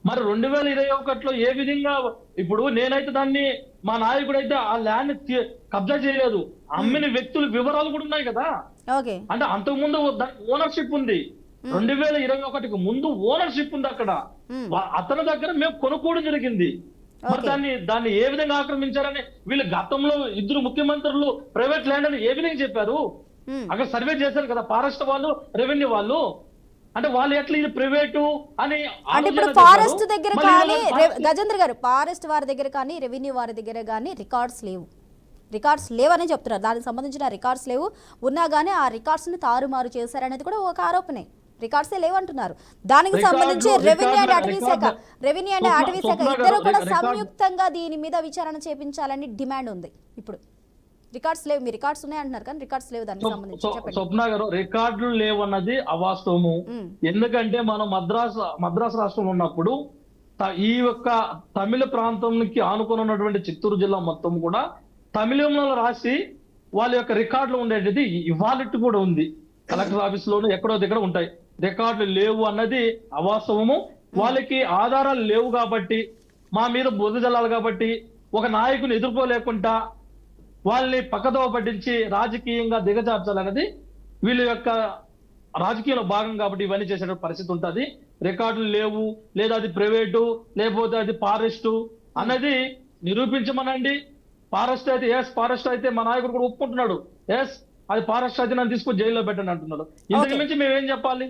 మరి 2021లో ఏ విధంగా? ఇప్పుడు నేనైతే దాన్ని, మా నాయకుడు అయితే ఆ ల్యాండ్ కబ్జా చేయలేదు, అమ్మిన వ్యక్తుల వివరాలు కూడా ఉన్నాయి కదా. అంటే అంతకుముందు ఓనర్షిప్ ఉంది, 2021కు ముందు ఓనర్షిప్ ఉంది అక్కడ. అతని దగ్గర మేము కొనుక్కోవడం జరిగింది. మరి దాన్ని ఏ విధంగా ఆక్రమించారని వీళ్ళు గతంలో 2 ముఖ్యమంత్రులు ప్రైవేట్ ల్యాండ్ అని ఏ విధంగా చెప్పారు? అక్కడ సర్వే చేశారు కదా ఫారెస్ట్ వాళ్ళు, రెవెన్యూ వాళ్ళు. అంటే వాళ్ళు ఎట్లా ఇది ప్రైవేటు అని? అంటే ఇప్పుడు ఫారెస్ట్ దగ్గర కానీ గజేంద్ర గారు, ఫారెస్ట్ వారి దగ్గర కానీ రెవెన్యూ వారి దగ్గర కానీ రికార్డ్స్ లేవని చెప్తున్నారు. దానికి సంబంధించిన రికార్డ్స్ లేవు, ఉన్నా కానీ ఆ రికార్డ్స్ ని తారుమారు చేశారనేది కూడా ఒక ఆరోపణే. రికార్డ్సే లేవంటున్నారు. దానికి సంబంధించి రెవెన్యూ అండ్ అటవీ శాఖ ఇద్దరు కూడా సంయుక్తంగా దీని మీద విచారణ చేపించాలని డిమాండ్ ఉంది. ఇప్పుడు రికార్డ్స్ లేవు, మీ రికార్డ్స్ ఉన్నాయి అంటున్నారు కానీ రికార్డ్స్ లేవు దానికి సంబంధించి. స్వప్న గారు, రికార్డులు లేవన్నది అవాస్తవము. ఎందుకంటే మనం మద్రాసు రాష్ట్రంలో ఉన్నప్పుడు ఈ యొక్క తమిళ ప్రాంతానికి ఆనుకొని ఉన్నటువంటి చిత్తూరు జిల్లా మొత్తం కూడా తమిళంలో రాసి వాళ్ళ యొక్క రికార్డులు ఉండేది ఇవాళ కూడా ఉంది. కలెక్టర్ ఆఫీస్ లోను ఎక్కడో దగ్గర ఉంటాయి. రికార్డులు లేవు అన్నది అవాస్తవము. వాళ్ళకి ఆధారాలు లేవు కాబట్టి, మా మీద బురద జల్లాలి కాబట్టి, ఒక నాయకుని ఎదుర్కోలేకుండా వాళ్ళని పక్కదోవ పట్టించి రాజకీయంగా దిగజార్చాలన్నది వీళ్ళ యొక్క రాజకీయంలో భాగం కాబట్టి ఇవన్నీ చేసే పరిస్థితి ఉంటుంది. రికార్డులు లేవు, లేదా అది ప్రైవేటు, లేకపోతే అది ఫారెస్టు అన్నది నిరూపించమనండి. ఫారెస్ట్ అయితే ఫారెస్ట్ అయితే మా నాయకుడు కూడా ఒప్పుకుంటున్నాడు, అది ఫారెస్ట్ అయితే నన్ను తీసుకొని జైల్లో పెట్టండి అంటున్నాడు. ఇంతకు మించి మేమేం చెప్పాలి?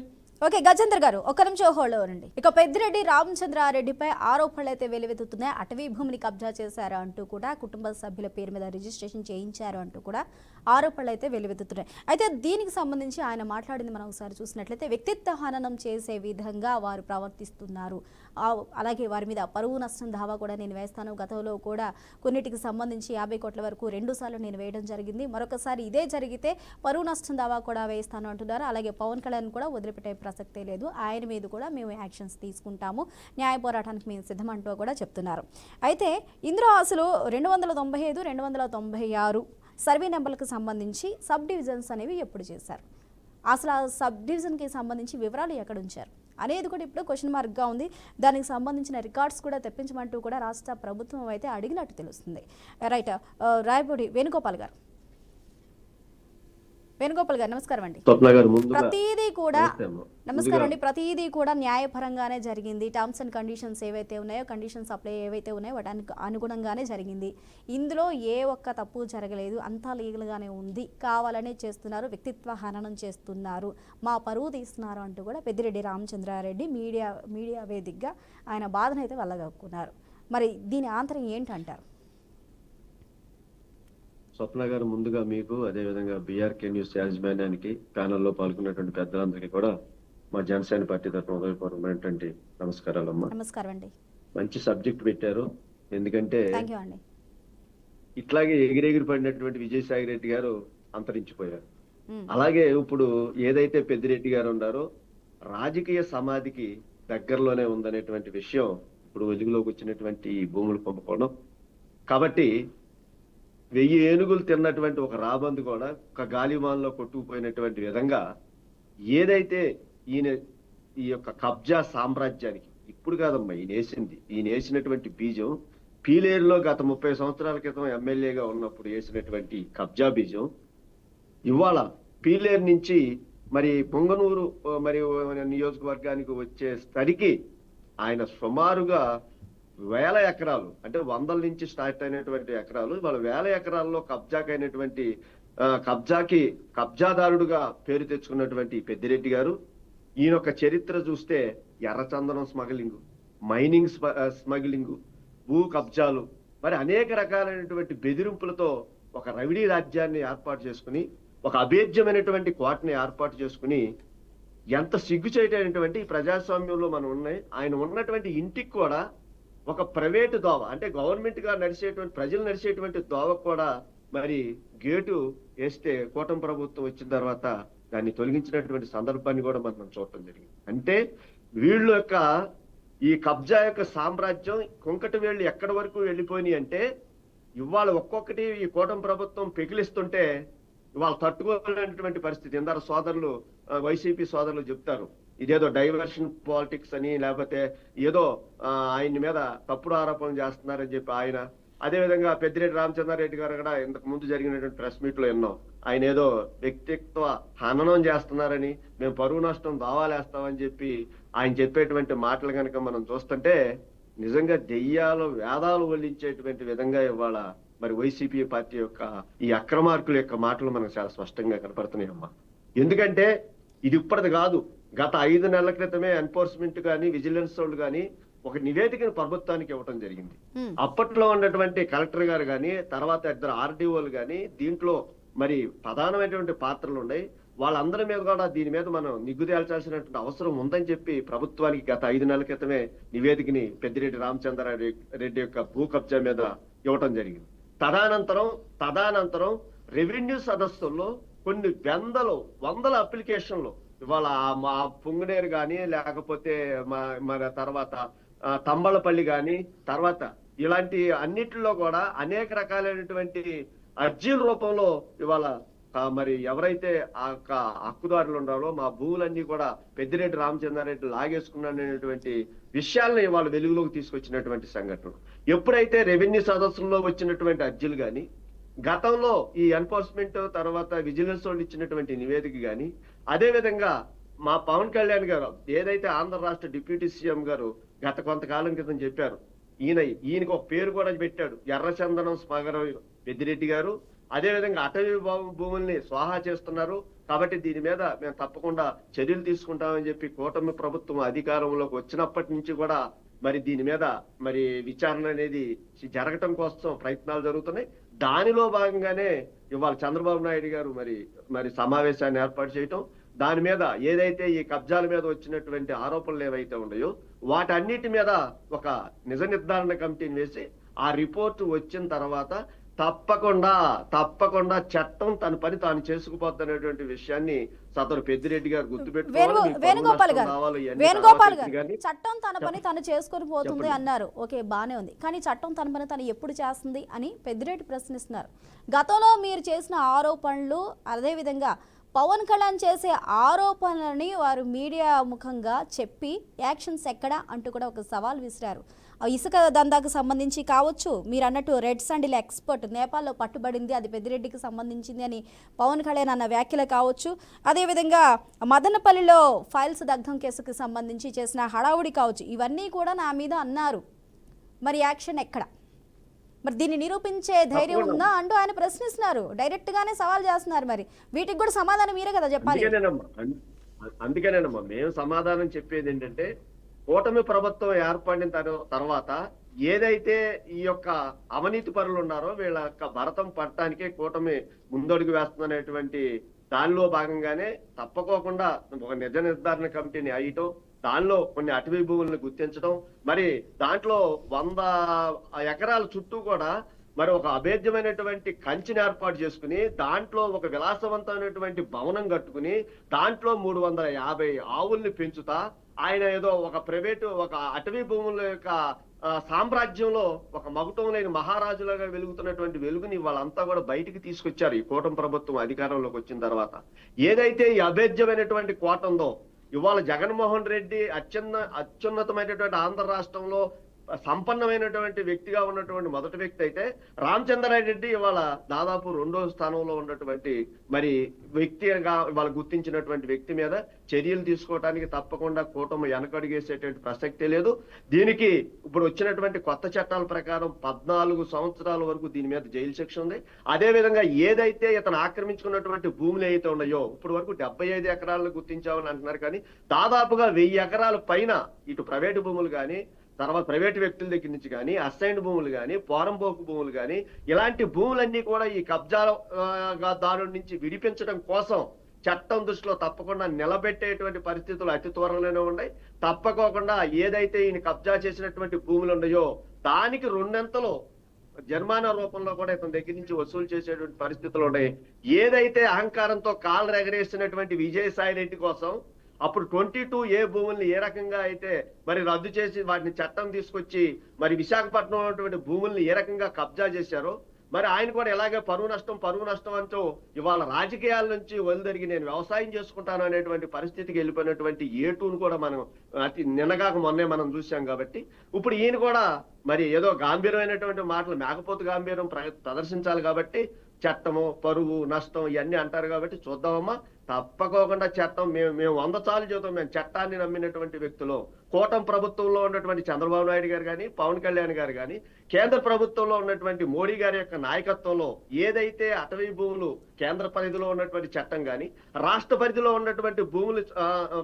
ఓకే గజేంద్ర గారు, ఒక నిమిషం హోల్డ్ అవ్వండి. ఇక పెద్దిరెడ్డి రామచంద్రారెడ్డిపై ఆరోపణలు అయితే వెలువెత్తుతున్నాయి. అటవీ భూమిని కబ్జా చేశారు అంటూ కూడా, కుటుంబ సభ్యుల పేరు మీద రిజిస్ట్రేషన్ చేయించారు అంటూ కూడా ఆరోపణలు అయితే వెలువెత్తుతున్నాయి. అయితే దీనికి సంబంధించి ఆయన మాట్లాడింది మనం ఒకసారి చూసినట్లయితే, వ్యక్తిత్వ హననం చేసే విధంగా వారు ప్రవర్తిస్తున్నారు, అలాగే వారి మీద పరువు నష్టం దావా కూడా నేను వేస్తాను, గతంలో కూడా కొన్నిటికి సంబంధించి 50 కోట్ల వరకు 2 సార్లు నేను వేయడం జరిగింది, మరొకసారి ఇదే జరిగితే పరువు నష్టం దావా కూడా వేస్తాను అంటున్నారు. అలాగే పవన్ కళ్యాణ్ కూడా వదిలిపెట్టే ప్రసక్తే లేదు, ఆయన మీద కూడా మేము యాక్షన్స్ తీసుకుంటాము, న్యాయ పోరాటానికి మేము సిద్ధమంటూ కూడా చెప్తున్నారు. అయితే ఇందులో అసలు 295, 296 సర్వే నెంబర్లకు సంబంధించి సబ్ డివిజన్స్ అనేవి ఎప్పుడు చేశారు, అసలు ఆ సబ్ డివిజన్కి సంబంధించి వివరాలు ఎక్కడ ఉంచారు అనేది కూడా ఇప్పుడు క్వశ్చన్ మార్క్గా ఉంది. దానికి సంబంధించిన రికార్డ్స్ కూడా తెప్పించమంటూ కూడా రాష్ట్ర ప్రభుత్వం అయితే అడిగినట్టు తెలుస్తుంది. రైట్, రాయపూడి వేణుగోపాల్ గారు. వేణుగోపాల్ గారు నమస్కారం అండి. స్వప్న గారు ముందుగా ప్రతిదీ కూడా నమస్తే అమ్మ. నమస్కారం అండి. ప్రతిదీ కూడా న్యాయపరంగానే జరిగింది. టర్మ్స్ అండ్ కండిషన్స్ ఏవైతే ఉన్నాయో, కండిషన్స్ అప్లై ఏవైతే ఉన్నాయో వాటికి అనుగుణంగానే జరిగింది. ఇందులో ఏ ఒక్క తప్పు జరగలేదు, అంతా లీగల్గానే ఉంది. కావాలనే చేస్తున్నారు, వ్యక్తిత్వ హననం చేస్తున్నారు, మా పరువు తీస్తున్నారు అంటూ కూడా పెద్దిరెడ్డి రామచంద్రారెడ్డి మీడియా వేదికగా ఆయన బాధను అయితే వెళ్ళగక్కున్నారు. మరి దీని ఆంతర్యం ఏంటంటారు? స్వప్న గారు ముందుగా మీకు అదేవిధంగా బీఆర్కే న్యూస్ యాజమాన్యానికి ప్యానెల్లో పాల్గొన్నటువంటి పెద్దలందరికీ కూడా మా జనసేన పార్టీ తరఫున హృదయపూర్వకమైనటువంటి నమస్కారాలమ్మా. నమస్కారం అండి. మంచి సబ్జెక్ట్ పెట్టారు. ఎందుకంటే థ్యాంక్ యూ అండి. ఇట్లాగే ఎగిరెగిరి పడినటువంటి విజయసాయి రెడ్డి గారు అంతరించిపోయారు. అలాగే ఇప్పుడు ఏదైతే పెద్దిరెడ్డి గారు ఉన్నారో రాజకీయ సమాధికి దగ్గరలోనే ఉందనేటువంటి విషయం ఇప్పుడు వెలుగులోకి వచ్చినటువంటి ఈ భూములు పంపుకోవడం. కాబట్టి 1000 ఏనుగులు తిన్నటువంటి ఒక రాబందు కూడా ఒక గాలిమాన్లో కొట్టుకుపోయినటువంటి విధంగా ఏదైతే ఈ యొక్క కబ్జా సామ్రాజ్యానికి ఇప్పుడు కాదమ్మా ఈయన వేసినటువంటి బీజం పీలేరులో గత 30 సంవత్సరాల క్రితం ఎమ్మెల్యేగా ఉన్నప్పుడు వేసినటువంటి కబ్జా బీజం ఇవాళ పీలేరు నుంచి మరి పొంగనూరు మరి నియోజకవర్గానికి వచ్చేసరికి ఆయన సుమారుగా 1000 ఎకరాలు, అంటే 100 నుంచి స్టార్ట్ అయినటువంటి ఎకరాలు వాళ్ళ 1000 ఎకరాల్లో కబ్జాకైనటువంటి కబ్జాదారుడుగా పేరు తెచ్చుకున్నటువంటి పెద్దిరెడ్డి గారు ఈయన ఒక చరిత్ర చూస్తే ఎర్రచందనం స్మగ్లింగ్, మైనింగ్ స్మగ్లింగ్, భూ కబ్జాలు, మరి అనేక రకాలైనటువంటి బెదిరింపులతో ఒక రవిడీ రాజ్యాన్ని ఏర్పాటు చేసుకుని ఒక అభేద్యమైనటువంటి కోటని ఏర్పాటు చేసుకుని ఎంత సిగ్గుచేటటువంటి ప్రజాస్వామ్యంలో మనం ఉన్నాయి. ఆయన ఉన్నటువంటి ఇంటికి కూడా ఒక ప్రైవేటు దోవ, అంటే గవర్నమెంట్ గా నడిచేటువంటి ప్రజలు నడిచేటువంటి దోవ కూడా మరి గేటు వేస్తే కూటమి ప్రభుత్వం వచ్చిన తర్వాత దాన్ని తొలగించినటువంటి సందర్భాన్ని కూడా మనం చూడటం జరిగింది. అంటే వీళ్ళ యొక్క ఈ కబ్జా యొక్క సామ్రాజ్యం కుంకటి వేళ్ళు ఎక్కడి వరకు వెళ్ళిపోయినాయి అంటే ఇవాళ ఒక్కొక్కటి ఈ కూటమి ప్రభుత్వం పెకిలిస్తుంటే ఇవాళ తట్టుకోలేనటువంటి పరిస్థితి. ఇందాక సోదరులు వైసీపీ సోదరులు చెప్తారు ఇదేదో డైవర్షన్ పాలిటిక్స్ అని, లేకపోతే ఏదో ఆయన మీద తప్పుడు ఆరోపణలు చేస్తున్నారని చెప్పి ఆయన, అదేవిధంగా పెద్దిరెడ్డి రామచంద్రారెడ్డి గారు కూడా ఇంతకు ముందు జరిగినటువంటి ప్రెస్ మీట్ లో ఎన్నో ఆయన ఏదో వ్యక్తిత్వ హననం చేస్తున్నారని, మేము పరువు నష్టం దావాలేస్తామని చెప్పి ఆయన చెప్పేటువంటి మాటలు కనుక మనం చూస్తుంటే నిజంగా దెయ్యాలు వేదాలు వల్లించేటువంటి విధంగా ఇవాళ మరి వైసీపీ పార్టీ యొక్క ఈ అక్రమార్కుల యొక్క మాటలు మనకు చాలా స్పష్టంగా కనపడుతున్నాయి అమ్మా. ఎందుకంటే ఇది ఇప్పటిది కాదు, గత 5 నెలల క్రితమే ఎన్ఫోర్స్మెంట్ కానీ విజిలెన్స్ వాళ్ళు కానీ ఒక నివేదికను ప్రభుత్వానికి ఇవ్వటం జరిగింది. అప్పట్లో ఉన్నటువంటి కలెక్టర్ గారు కానీ తర్వాత 2 ఆర్డీఓలు కానీ దీంట్లో మరి ప్రధానమైనటువంటి పాత్రలు ఉన్నాయి. వాళ్ళందరి మీద కూడా దీని మీద మనం నిగ్గు తేల్చాల్సినటువంటి అవసరం ఉందని చెప్పి ప్రభుత్వానికి గత 5 నెలల క్రితమే నివేదికని పెద్దిరెడ్డి రామచంద్రారెడ్డి యొక్క భూ కబ్జా మీద ఇవ్వటం జరిగింది. తదానంతరం రెవెన్యూ సదస్సుల్లో కొన్ని వందల అప్లికేషన్లు ఇవాళ మా పొంగునేరు కానీ లేకపోతే మన తర్వాత తంబళపల్లి కానీ తర్వాత ఇలాంటి అన్నిటిలో కూడా అనేక రకాలైనటువంటి అర్జీల రూపంలో ఇవాళ మరి ఎవరైతే ఆ హక్కుదారులు ఉన్నారో మా భూములన్నీ కూడా పెద్దిరెడ్డి రామచంద్రారెడ్డి లాగేసుకున్నటువంటి విషయాలను ఇవాళ వెలుగులోకి తీసుకొచ్చినటువంటి సంఘటన. ఎప్పుడైతే రెవెన్యూ సదస్సుల్లో వచ్చినటువంటి అర్జీలు కానీ, గతంలో ఈ ఎన్ఫోర్స్మెంట్ తర్వాత విజిలెన్స్ వాళ్ళు ఇచ్చినటువంటి నివేదిక కానీ, అదే విధంగా మా పవన్ కళ్యాణ్ గారు ఏదైతే ఆంధ్ర రాష్ట్ర డిప్యూటీ సీఎం గారు గత కొంతకాలం క్రితం చెప్పారు, ఈయనకు ఒక పేరు కూడా పెట్టాడు, ఎర్రచందనం స్మగర్ పెద్దిరెడ్డి గారు, అదే విధంగా అటవీ భూముల్ని స్వాహా చేస్తున్నారు, కాబట్టి దీని మీద మేము తప్పకుండా చర్యలు తీసుకుంటామని చెప్పి కూటమి ప్రభుత్వం అధికారంలోకి వచ్చినప్పటి నుంచి కూడా మరి దీని మీద మరి విచారణ అనేది జరగటం కోసం ప్రయత్నాలు జరుగుతున్నాయి. దానిలో భాగంగానే ఇవాళ చంద్రబాబు నాయుడు గారు మరి సమావేశాన్ని ఏర్పాటు చేయటం, దాని మీద ఏదైతే ఈ కబ్జాల మీద వచ్చినటువంటి ఆరోపణలు ఏవైతే ఉన్నాయో వాటన్నిటి మీద ఒక నిజ నిర్ధారణ కమిటీని వేసి ఆ రిపోర్టు వచ్చిన తర్వాత తప్పకుండా చట్టం తన పని తాను చేసుకుపోతున్నటువంటి విషయాన్ని సదరు పెద్దిరెడ్డి గారు వేణుగోపాల్ గారు చట్టం తన పని తను చేసుకొని పోతుంది అన్నారు. ఓకే, బానే ఉంది, కానీ చట్టం తన పని తను ఎప్పుడు చేస్తుంది అని పెద్దిరెడ్డి ప్రశ్నిస్తున్నారు. గతంలో మీరు చేసిన ఆరోపణలు, అదేవిధంగా పవన్ కళ్యాణ్ చేసే ఆరోపణలని వారు మీడియా ముఖంగా చెప్పి యాక్షన్స్ ఎక్కడా అంటూ కూడా ఒక సవాల్ విసిరారు. ఇసుక దందాకు సంబంధించి కావచ్చు, మీరు అన్నట్టు రెడ్ శాండిల్ ఎక్స్పర్ట్ నేపాల్లో పట్టుబడింది, అది పెద్దిరెడ్డికి సంబంధించింది అని పవన్ కళ్యాణ్ అన్న వ్యాఖ్యలు కావచ్చు, అదేవిధంగా మదనపల్లిలో ఫైల్స్ దగ్ధం కేసుకు సంబంధించి చేసిన హడావుడి కావచ్చు, ఇవన్నీ కూడా నా మీద అన్నారు. మరి యాక్షన్ ఎక్కడ? మరి దీన్ని నిరూపించే ధైర్యం ఉందా అంటూ ఆయన ప్రశ్నిస్తున్నారు, డైరెక్ట్ గానే సవాల్ చేస్తున్నారు. మరి వీటికి కూడా సమాధానం మీరే కదా చెప్పాలి. అందుకేనేనమ్మా మేము సమాధానం చెప్పేది ఏంటంటే, కూటమి ప్రభుత్వం ఏర్పడిన తర్వాత ఏదైతే ఈ యొక్క అవినీతి పరులు ఉన్నారో వీళ్ళ యొక్క భరతం పట్టడానికే కూటమి ముందడుగు వేస్తుందనేటువంటి దానిలో భాగంగానే తప్పకోకుండా ఒక నిజ నిర్ధారణ కమిటీని అయ్యటం, దానిలో కొన్ని అటవీ భూములను గుర్తించడం, మరి దాంట్లో 100 ఎకరాల చుట్టూ కూడా మరి ఒక అభేద్యమైనటువంటి కంచెని ఏర్పాటు చేసుకుని దాంట్లో ఒక విలాసవంతమైనటువంటి భవనం కట్టుకుని దాంట్లో 350 ఆవుల్ని పెంచుతా ఆయన ఏదో ఒక ప్రైవేటు ఒక అటవీ భూముల యొక్క సామ్రాజ్యంలో ఒక మగుటం లేని మహారాజులుగా వెలుగుతున్నటువంటి వెలుగుని వాళ్ళంతా కూడా బయటికి తీసుకొచ్చారు ఈ కూటమి ప్రభుత్వం అధికారంలోకి వచ్చిన తర్వాత. ఏదైతే ఈ అభేద్యమైనటువంటి కోట ఉందో, ఇవాళ జగన్మోహన్ రెడ్డి అత్యున్నతమైనటువంటి ఆంధ్ర రాష్ట్రంలో సంపన్నమైనటువంటి వ్యక్తిగా ఉన్నటువంటి మొదటి వ్యక్తి అయితే, రామచంద్రారెడ్డి ఇవాళ దాదాపు 2వ స్థానంలో ఉన్నటువంటి మరి వ్యక్తిగా ఇవాళ గుర్తించినటువంటి వ్యక్తి మీద చర్యలు తీసుకోవడానికి తప్పకుండా కూటమి వెనకడుగేసేటువంటి ప్రసక్తే లేదు. దీనికి ఇప్పుడు వచ్చినటువంటి కొత్త చట్టాల ప్రకారం 14 సంవత్సరాల వరకు దీని మీద జైలు శిక్ష ఉంది. అదే విధంగా ఏదైతే ఇతను ఆక్రమించుకున్నటువంటి భూములు ఏవైతే ఉన్నాయో, ఇప్పుడు వరకు 75 ఎకరాలను గుర్తించామని అంటున్నారు, కానీ దాదాపుగా 1000 ఎకరాల పైన ఇటు ప్రైవేటు భూములు కానీ, తర్వాత ప్రైవేటు వ్యక్తుల దగ్గర నుంచి కానీ, అసైన్డ్ భూములు కానీ, పోరంపోకు భూములు కానీ, ఇలాంటి భూములన్నీ కూడా ఈ కబ్జాదారుల నుంచి విడిపించడం కోసం చట్టం దృష్టిలో తప్పకుండా నిలబెట్టేటువంటి పరిస్థితులు అతి త్వరలోనే ఉన్నాయి. తప్పకోకుండా ఏదైతే ఈయన కబ్జా చేసినటువంటి భూములు ఉన్నాయో దానికి 2 జరిమానా రూపంలో కూడా ఇతని దగ్గర నుంచి వసూలు చేసేటువంటి పరిస్థితులు ఉన్నాయి. ఏదైతే అహంకారంతో కాళ్ళు ఎగరేసినటువంటి విజయసాయి రెడ్డి కోసం అప్పుడు 22A భూముల్ని ఏ రకంగా అయితే మరి రద్దు చేసి వాటిని చట్టం తీసుకొచ్చి మరి విశాఖపట్నం ఉన్నటువంటి భూముల్ని ఏ రకంగా కబ్జా చేశారో, మరి ఆయన కూడా ఎలాగే పరువు నష్టం అంటూ ఇవాళ రాజకీయాల నుంచి వదిలిదరిగి నేను వ్యవసాయం చేసుకుంటాను అనేటువంటి పరిస్థితికి వెళ్ళిపోయినటువంటి A2ను కూడా మనం అతి నిన్నగాక మొన్నే మనం చూసాం. కాబట్టి ఇప్పుడు ఈయన కూడా మరి ఏదో గాంభీర్యమైనటువంటి మాటలు, మేకపోతు గాంభీర్యం ప్రదర్శించాలి. కాబట్టి చట్టము, పరువు, నష్టం ఇవన్నీ అంటారు. కాబట్టి చూద్దామమ్మా, తప్పకోకుండా చట్టం మేము 100 సార్లు చెబుతాం. మేము చట్టాన్ని నమ్మినటువంటి వ్యక్తులు. కూటమి ప్రభుత్వంలో ఉన్నటువంటి చంద్రబాబు నాయుడు గారు కానీ, పవన్ కళ్యాణ్ గారు కానీ, కేంద్ర ప్రభుత్వంలో ఉన్నటువంటి మోడీ గారి యొక్క నాయకత్వంలో ఏదైతే అటవీ భూములు కేంద్ర పరిధిలో ఉన్నటువంటి చట్టం కానీ, రాష్ట్ర పరిధిలో ఉన్నటువంటి భూములు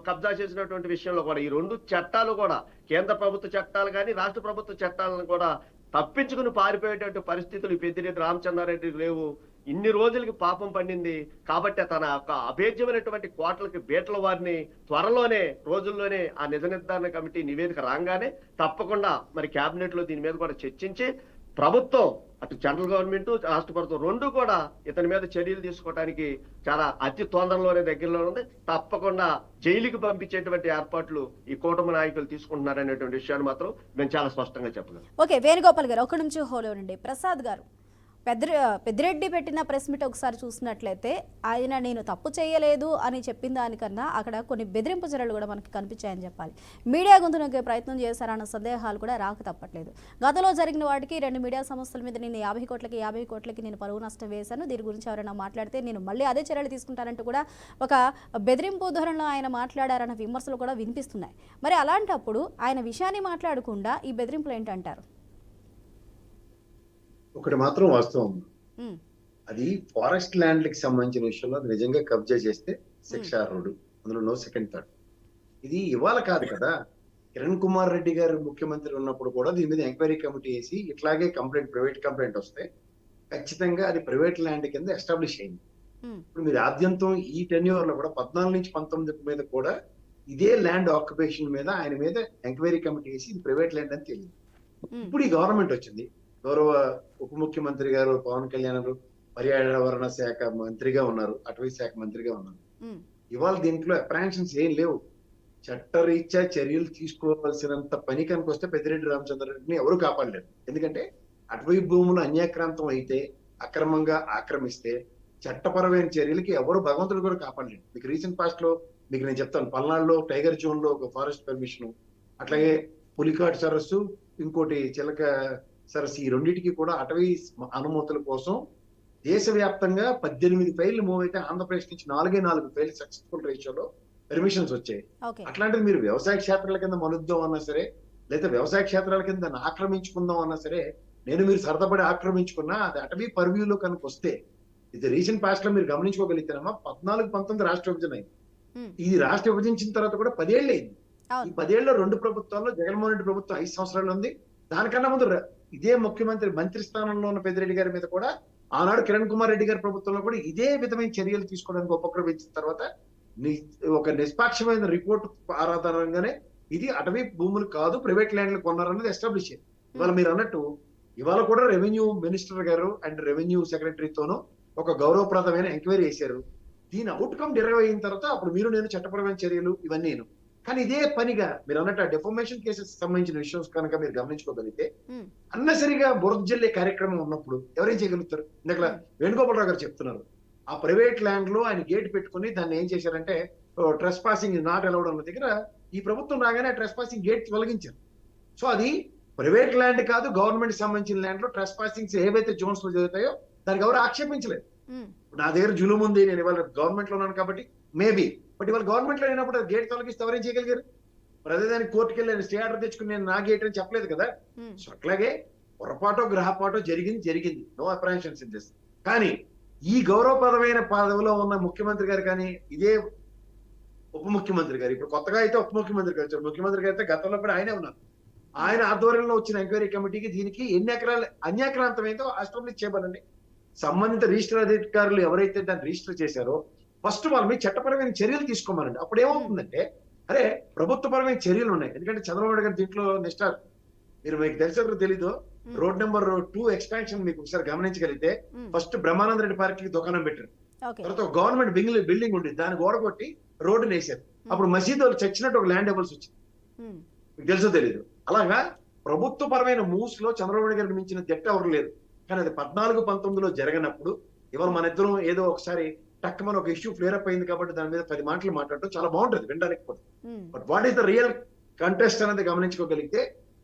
కబ్జా చేసినటువంటి విషయంలో కూడా ఈ 2 చట్టాలు కూడా, కేంద్ర ప్రభుత్వ చట్టాలు కానీ రాష్ట్ర ప్రభుత్వ చట్టాలను కూడా తప్పించుకుని పారిపోయేటువంటి పరిస్థితులు పెద్దిరెడ్డి రామచంద్రారెడ్డికి లేవు. ఇన్ని రోజులకి పాపం పండింది. కాబట్టి తన యొక్క అభేద్యమైనటువంటి కోటలకి బీటల వారిని త్వరలోనే రోజుల్లోనే ఆ నిజ నిర్ధారణ కమిటీ నివేదిక రాగానే తప్పకుండా మరి కేబినెట్ లో దీని మీద కూడా చర్చించి ప్రభుత్వం, అటు సెంట్రల్ గవర్నమెంట్, రాష్ట్ర ప్రభుత్వం 2 కూడా ఇతని మీద చర్యలు తీసుకోవడానికి చాలా అతి తొందరలోనే దగ్గరలో ఉంది. తప్పకుండా జైలుకి పంపించేటువంటి ఏర్పాట్లు ఈ కూటమి నాయకులు తీసుకుంటున్నారనేటువంటి విషయాన్ని మాత్రం మేము చాలా స్పష్టంగా చెప్పగలం. ఓకే, వేణుగోపాల్ గారు ఒక నిమిషం హోలో ఉండండి. ప్రసాద్ గారు, పెద్దిరెడ్డి పెట్టిన ప్రెస్ మీట్ ఒకసారి చూసినట్లయితే ఆయన నేను తప్పు చేయలేదు అని చెప్పిన దానికన్నా అక్కడ కొన్ని బెదిరింపు చర్యలు కూడా మనకి కనిపించాయని చెప్పాలి. మీడియా గొంతు నొక్కే ప్రయత్నం చేశారన్న సందేహాలు కూడా రాక తప్పట్లేదు. గతంలో జరిగిన వాటికి 2 మీడియా సంస్థల మీద నేను 50 కోట్లకి నేను పరువు నష్టం వేశాను, దీని గురించి ఎవరైనా మాట్లాడితే నేను మళ్ళీ అదే చర్యలు తీసుకుంటానంటూ కూడా ఒక బెదిరింపు ధోరణిలో ఆయన మాట్లాడారన్న విమర్శలు కూడా వినిపిస్తున్నాయి. మరి అలాంటప్పుడు ఆయన విషయాన్ని మాట్లాడకుండా ఈ బెదిరింపులు ఏంటంటారు? ఒకటి మాత్రం వాస్తవం, అది ఫారెస్ట్ ల్యాండ్లకి సంబంధించిన విషయంలో అది నిజంగా కబ్జా చేస్తే శిక్షార్హుడు, అందులో నో సెకండ్ థర్డ్. ఇది ఇవాళ కాదు కదా, కిరణ్ కుమార్ రెడ్డి గారు ముఖ్యమంత్రి ఉన్నప్పుడు కూడా దీని మీద ఎంక్వైరీ కమిటీ వేసి ఇట్లాగే ప్రైవేట్ కంప్లైంట్ వస్తే ఖచ్చితంగా అది ప్రైవేట్ ల్యాండ్ కింద ఎస్టాబ్లిష్ అయింది. ఇప్పుడు మీరు ఆద్యంతం ఈ టెన్యూర్ లో కూడా 14 నుంచి 19 మీద కూడా ఇదే ల్యాండ్ ఆక్యుపేషన్ మీద ఆయన మీద ఎంక్వైరీ కమిటీ వేసి ఇది ప్రైవేట్ ల్యాండ్ అని తెలియదు. ఇప్పుడు ఈ గవర్నమెంట్ వచ్చింది, గౌరవ ఉప ముఖ్యమంత్రి గారు పవన్ కళ్యాణ్ గారు పర్యావరణ శాఖ మంత్రిగా ఉన్నారు, అటవీ శాఖ మంత్రిగా ఉన్నారు. ఇవాళ దీంట్లో అప్రహెన్షన్స్ ఏం లేవు. చట్టరీత్యా చర్యలు తీసుకోవాల్సినంత పని కనుక వస్తే పెద్దిరెడ్డి రామచంద్రారెడ్డిని ఎవరు కాపాడలేరు. ఎందుకంటే అటవీ భూములు అన్యాక్రాంతం అయితే, అక్రమంగా ఆక్రమిస్తే చట్టపరమైన చర్యలకి ఎవరు భగవంతుడు కూడా కాపాడలేరు. మీకు రీసెంట్ పాస్ట్ లో మీకు నేను చెప్తాను, పల్నాడులో టైగర్ జోన్ లో ఒక ఫారెస్ట్ పర్మిషన్, అట్లాగే పులికాట్ సరస్సు ఇంకోటి చిలక సరస్సు, ఈ రెండింటికి కూడా అటవీ అనుమతుల కోసం దేశవ్యాప్తంగా 18 ఫైళ్లు మూవ్ అయితే ఆంధ్రప్రదేశ్ నుంచి 4 ఫైళ్లు సక్సెస్ఫుల్ రేషియోలో పర్మిషన్స్ వచ్చాయి. ఓకే. అట్లాంటిది మీరు వ్యవసాయ క్షేత్రాల కింద మలుద్దాం అన్నా సరే, లేదా వ్యవసాయ క్షేత్రాల కింద దాన్ని ఆక్రమించుకుందాం అన్నా సరే, మీరు సరదాపడి ఆక్రమించుకున్నా అది అటవీ పర్వ్యూలో కనుక వస్తే, ఇది రీసెంట్ పాస్ట్ లో మీరు గమనించుకోగలిగితేనమ్మా 14-19 రాష్ట్ర విభజన అయింది. ఇది రాష్ట్ర విభజించిన తర్వాత కూడా 10 ఏళ్ళు అయింది. ఈ 10 ఏళ్ళలో 2 ప్రభుత్వాల్లో జగన్మోహన్ రెడ్డి ప్రభుత్వం 5 సంవత్సరాలు ఉంది. దానికన్నా ముందు ఇదే ముఖ్యమంత్రి మంత్రి స్థానంలో ఉన్న పెద్దిరెడ్డి గారి మీద కూడా ఆనాడు కిరణ్ కుమార్ రెడ్డి గారి ప్రభుత్వంలో కూడా ఇదే విధమైన చర్యలు తీసుకోవడానికి ఉపక్రమించిన తర్వాత ఒక నిష్పాక్షమైన రిపోర్ట్ ఆధారంగానే ఇది అటవీ భూములు కాదు, ప్రైవేట్ ల్యాండ్లు కొన్నారన్నది ఎస్టాబ్లిష్ అయ్యింది. ఇవాళ మీరు అన్నట్టు ఇవాళ కూడా రెవెన్యూ మినిస్టర్ గారు అండ్ రెవెన్యూ సెక్రటరీతోనూ ఒక గౌరవప్రదమైన ఎంక్వైరీ చేశారు. దీని అవుట్కమ్ డెరైవ్ అయిన తర్వాత అప్పుడు నేను చట్టపరమైన చర్యలు ఇవన్నీ. కానీ ఇదే పనిగా మీరు అన్నట్టు ఆ డెఫర్మేషన్ కేసెస్ సంబంధించిన విషయం కనుక మీరు గమనించుకోగలిగితే అన్నసరిగా బురద జల్లే కార్యక్రమం ఉన్నప్పుడు ఎవరేం చేయగలుగుతారు? ఇందాక వేణుగోపాలరావు గారు చెప్తున్నారు, ఆ ప్రైవేట్ ల్యాండ్ లో ఆయన గేట్ పెట్టుకుని దాన్ని ఏం చేశారంటే ట్రెస్ పాసింగ్ నాట్ అలౌడ్ అన్న దగ్గర ఈ ప్రభుత్వం రాగానే ట్రెస్ పాసింగ్ గేట్ తొలగించారు. సో అది ప్రైవేట్ ల్యాండ్ కాదు, గవర్నమెంట్ సంబంధించిన ల్యాండ్ లో ట్రెస్ పాసింగ్స్ ఏవైతే జోన్స్ లో జరుగుతాయో దానికి ఎవరు ఆక్షేపించలేదు. నా దగ్గర జులుం ఉంది, నేను ఇవాళ గవర్నమెంట్ లో ఉన్నాను కాబట్టి మేబీ, బట్ ఇవాళ గవర్నమెంట్ లో అయినప్పుడు గేట్ తొలగిస్తే ఎవరేం చేయగలిగారు? అదే దానికి కోర్టుకి వెళ్ళి స్టే ఆర్డర్ తెచ్చుకుని నేను నా గేట్ అని చెప్పలేదు కదా. సో అట్లాగే పొరపాటో గ్రహపాటో జరిగింది, నో అప్రహెన్షన్స్ ఇన్ దిస్. కానీ ఈ గౌరవప్రదమైన పదవిలో ఉన్న ముఖ్యమంత్రి గారు కానీ ఇదే ఉప ముఖ్యమంత్రి గారు, ఇప్పుడు కొత్తగా అయితే ఉప ముఖ్యమంత్రి గారు, ముఖ్యమంత్రి గారు అయితే గతంలో కూడా ఆయనే ఉన్నారు, ఆయన ఆధ్వర్యంలో వచ్చిన ఎంక్వైరీ కమిటీకి దీనికి ఎన్ని ఎకరాలు అన్యాక్రాంతమైందో ఎస్టాబ్లిష్ చేయబడండి. సంబంధిత రిజిస్టర్ అధికారులు ఎవరైతే దాన్ని రిజిస్టర్ చేశారో ఫస్ట్ వాళ్ళ మీద చట్టపరమైన చర్యలు తీసుకోమనండి. అప్పుడు ఏమవుతుందంటే, అరే ప్రభుత్వపరమైన చర్యలు ఉన్నాయి. ఎందుకంటే చంద్రబాబు నాయుడు గారు దీంట్లో నిష్ఠార్, మీకు తెలిసేదో తెలీదు, రోడ్ నెంబర్ 2 ఎక్స్పాన్షన్ మీకు ఒకసారి గమనించగలిగితే ఫస్ట్ బ్రహ్మానంద రెడ్డి పార్క్ కి దుకాణం పెట్టారు, తర్వాత గవర్నమెంట్ బిల్డింగ్ ఉంది, దాన్ని గోడ కొట్టి రోడ్డు వేసారు. అప్పుడు మసీదు వాళ్ళు చచ్చినట్టు ఒక ల్యాండ్ ఇవ్వాల్సి వచ్చింది, మీకు తెలుసో తెలీదు. అలాగా ప్రభుత్వ పరమైన మూవ్స్ లో చంద్రబాబు నాయుడు గారికి మించిన జట్టు ఎవరు లేరు. కానీ అది 14-19లో జరగనప్పుడు ఇవాళ మన ఇద్దరం ఏదో ఒకసారి టక్కమని ఒక ఇష్యూ ఫ్లేర్ అప్ అయింది కాబట్టి దాని మీద 10 మాటలు మాట్లాడటం చాలా బాగుంటుంది వినడానికి. But what is the real contest అనేది గమనించుకోగలిగితే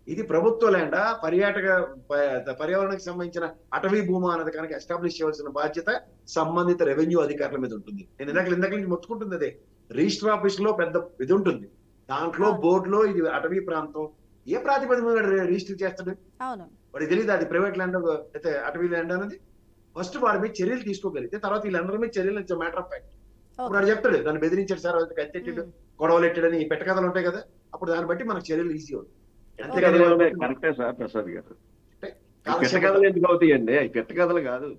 ఇది ప్రభుత్వ ల్యాండా, పర్యావరణానికి సంబంధించిన అటవీ భూమా అనేది కనుక ఎస్టాబ్లిష్ చేయవలసిన బాధ్యత సంబంధిత రెవెన్యూ అధికారుల మీద ఉంటుంది. నేను ఇందాక నుంచి మొత్తుకుంటుంది అదే, రిజిస్టర్ ఆఫీస్ లో పెద్ద ఇది ఉంటుంది, దాంట్లో బోర్డులో ఇది అటవీ ప్రాంతం ఏ ప్రాతిపదిక మీద రిజిస్టర్ చేస్తాడు? వాడికి తెలియదు అది ప్రైవేట్ ల్యాండ్ అయితే అటవీ ల్యాండ్ అనేది. ఫస్ట్ వాడి మీద చర్యలు తీసుకోగలిగితే తర్వాత వీళ్ళందరి మీద చర్యలు మ్యాటర్ ఆఫ్ ఫ్యాక్ట్. ఇప్పుడు వాడు చెప్తాడు దాన్ని బెదిరించాడు సార్, కత్తెట్టాడు, గొడవలెట్టాడని ఈ పెట్ట కథలు ఉంటాయి కదా, అప్పుడు దాన్ని బట్టి మనకు చర్యలు ఈజీ అవుతుంది. కరెక్టే సార్ ప్రసాద్ గారు, పెట్ట కథలు ఎందుకు అవుతాయండి? పెట్ట కథలు కాదు.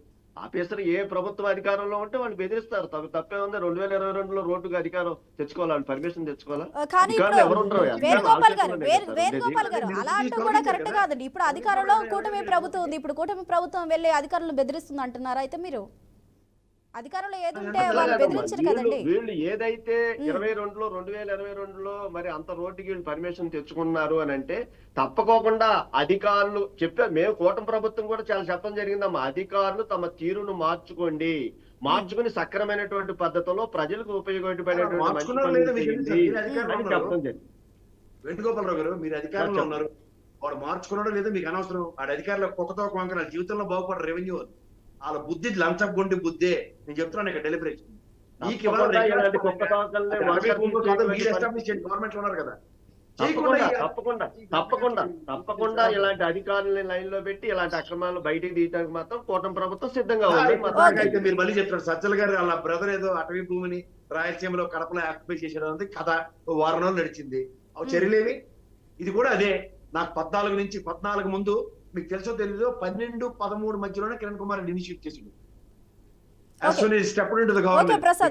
ఆఫీసర్ ఏ ప్రభుత్వ అధికారంలో ఉంటే వాళ్ళు బెదిరిస్తారు, తప్పే ఉంది. 2022లో రోడ్డుకు అధికారం తెచ్చుకోవాలి, పర్మిషన్ తెచ్చుకోవాలా? వేణుగోపాల్ గారు అలా అంటూ కూడా కరెక్ట్ కాదండి. ఇప్పుడు అధికారంలో కూటమి ప్రభుత్వం ఉంది, ఇప్పుడు కూటమి ప్రభుత్వం వెళ్ళి అధికారులను బెదిరిస్తుంది అంటున్నారా? అయితే మీరు అధికారంలో ఏది ఉంటే వాళ్ళు బెదిరించరు కదండి. వీళ్ళు ఏదైతే 2022లో మరి అంత రోడ్డుకి వీళ్ళు పర్మిషన్ తెచ్చుకున్నారు అని అంటే తప్పకోకుండా అధికారులు చెప్పారు. మేము కూటమి ప్రభుత్వం కూడా చాలా చెప్పడం జరిగిందమ్మా, అధికారులు తమ తీరును మార్చుకోండి, మార్చుకుని సక్రమైనటువంటి పద్ధతిలో ప్రజలకు ఉపయోగపడేటువంటి వేణుగోపాలరావు గారు, మీరు అధికారంలో ఉన్నారు, వాడు మార్చుకున్నాడో లేదో మీకు అనవసరం. వాడు అధికారులు కుక్కతో కొంకర జీవితంలో బాగుపడ రెవెన్యూ వాళ్ళ బుద్ధి లంచగొండి బుద్ధే. నేను చెప్తున్నాను ఇక్కడ డెలిబరేషన్ గవర్నమెంట్ లో ఉన్నారు కదా, తప్పకుండా ఇలాంటి అధికారులని లైన్ లో పెట్టి ఇలాంటి అక్రమాలను బయటికి తీయడానికి మాత్రం కూటమి ప్రభుత్వం సిద్ధంగా ఉంది. అయితే మీరు మళ్ళీ చెప్తారు సజ్జల గారు వాళ్ళ బ్రదర్ ఏదో అటవీ భూమిని రాయలసీమలో కడపలో ఆక్యుపై చేసేది కథ 6 రోజులు నడిచింది, చర్యలేవి. ఇది కూడా అదే. నాకు 14 నుంచి 14 ముందు మీకు తెలుసో తెలీదు 12-13 మధ్యలోనే కిరణ్ కుమార్ రెడ్డి ఇనిషియేట్ చేసిండు.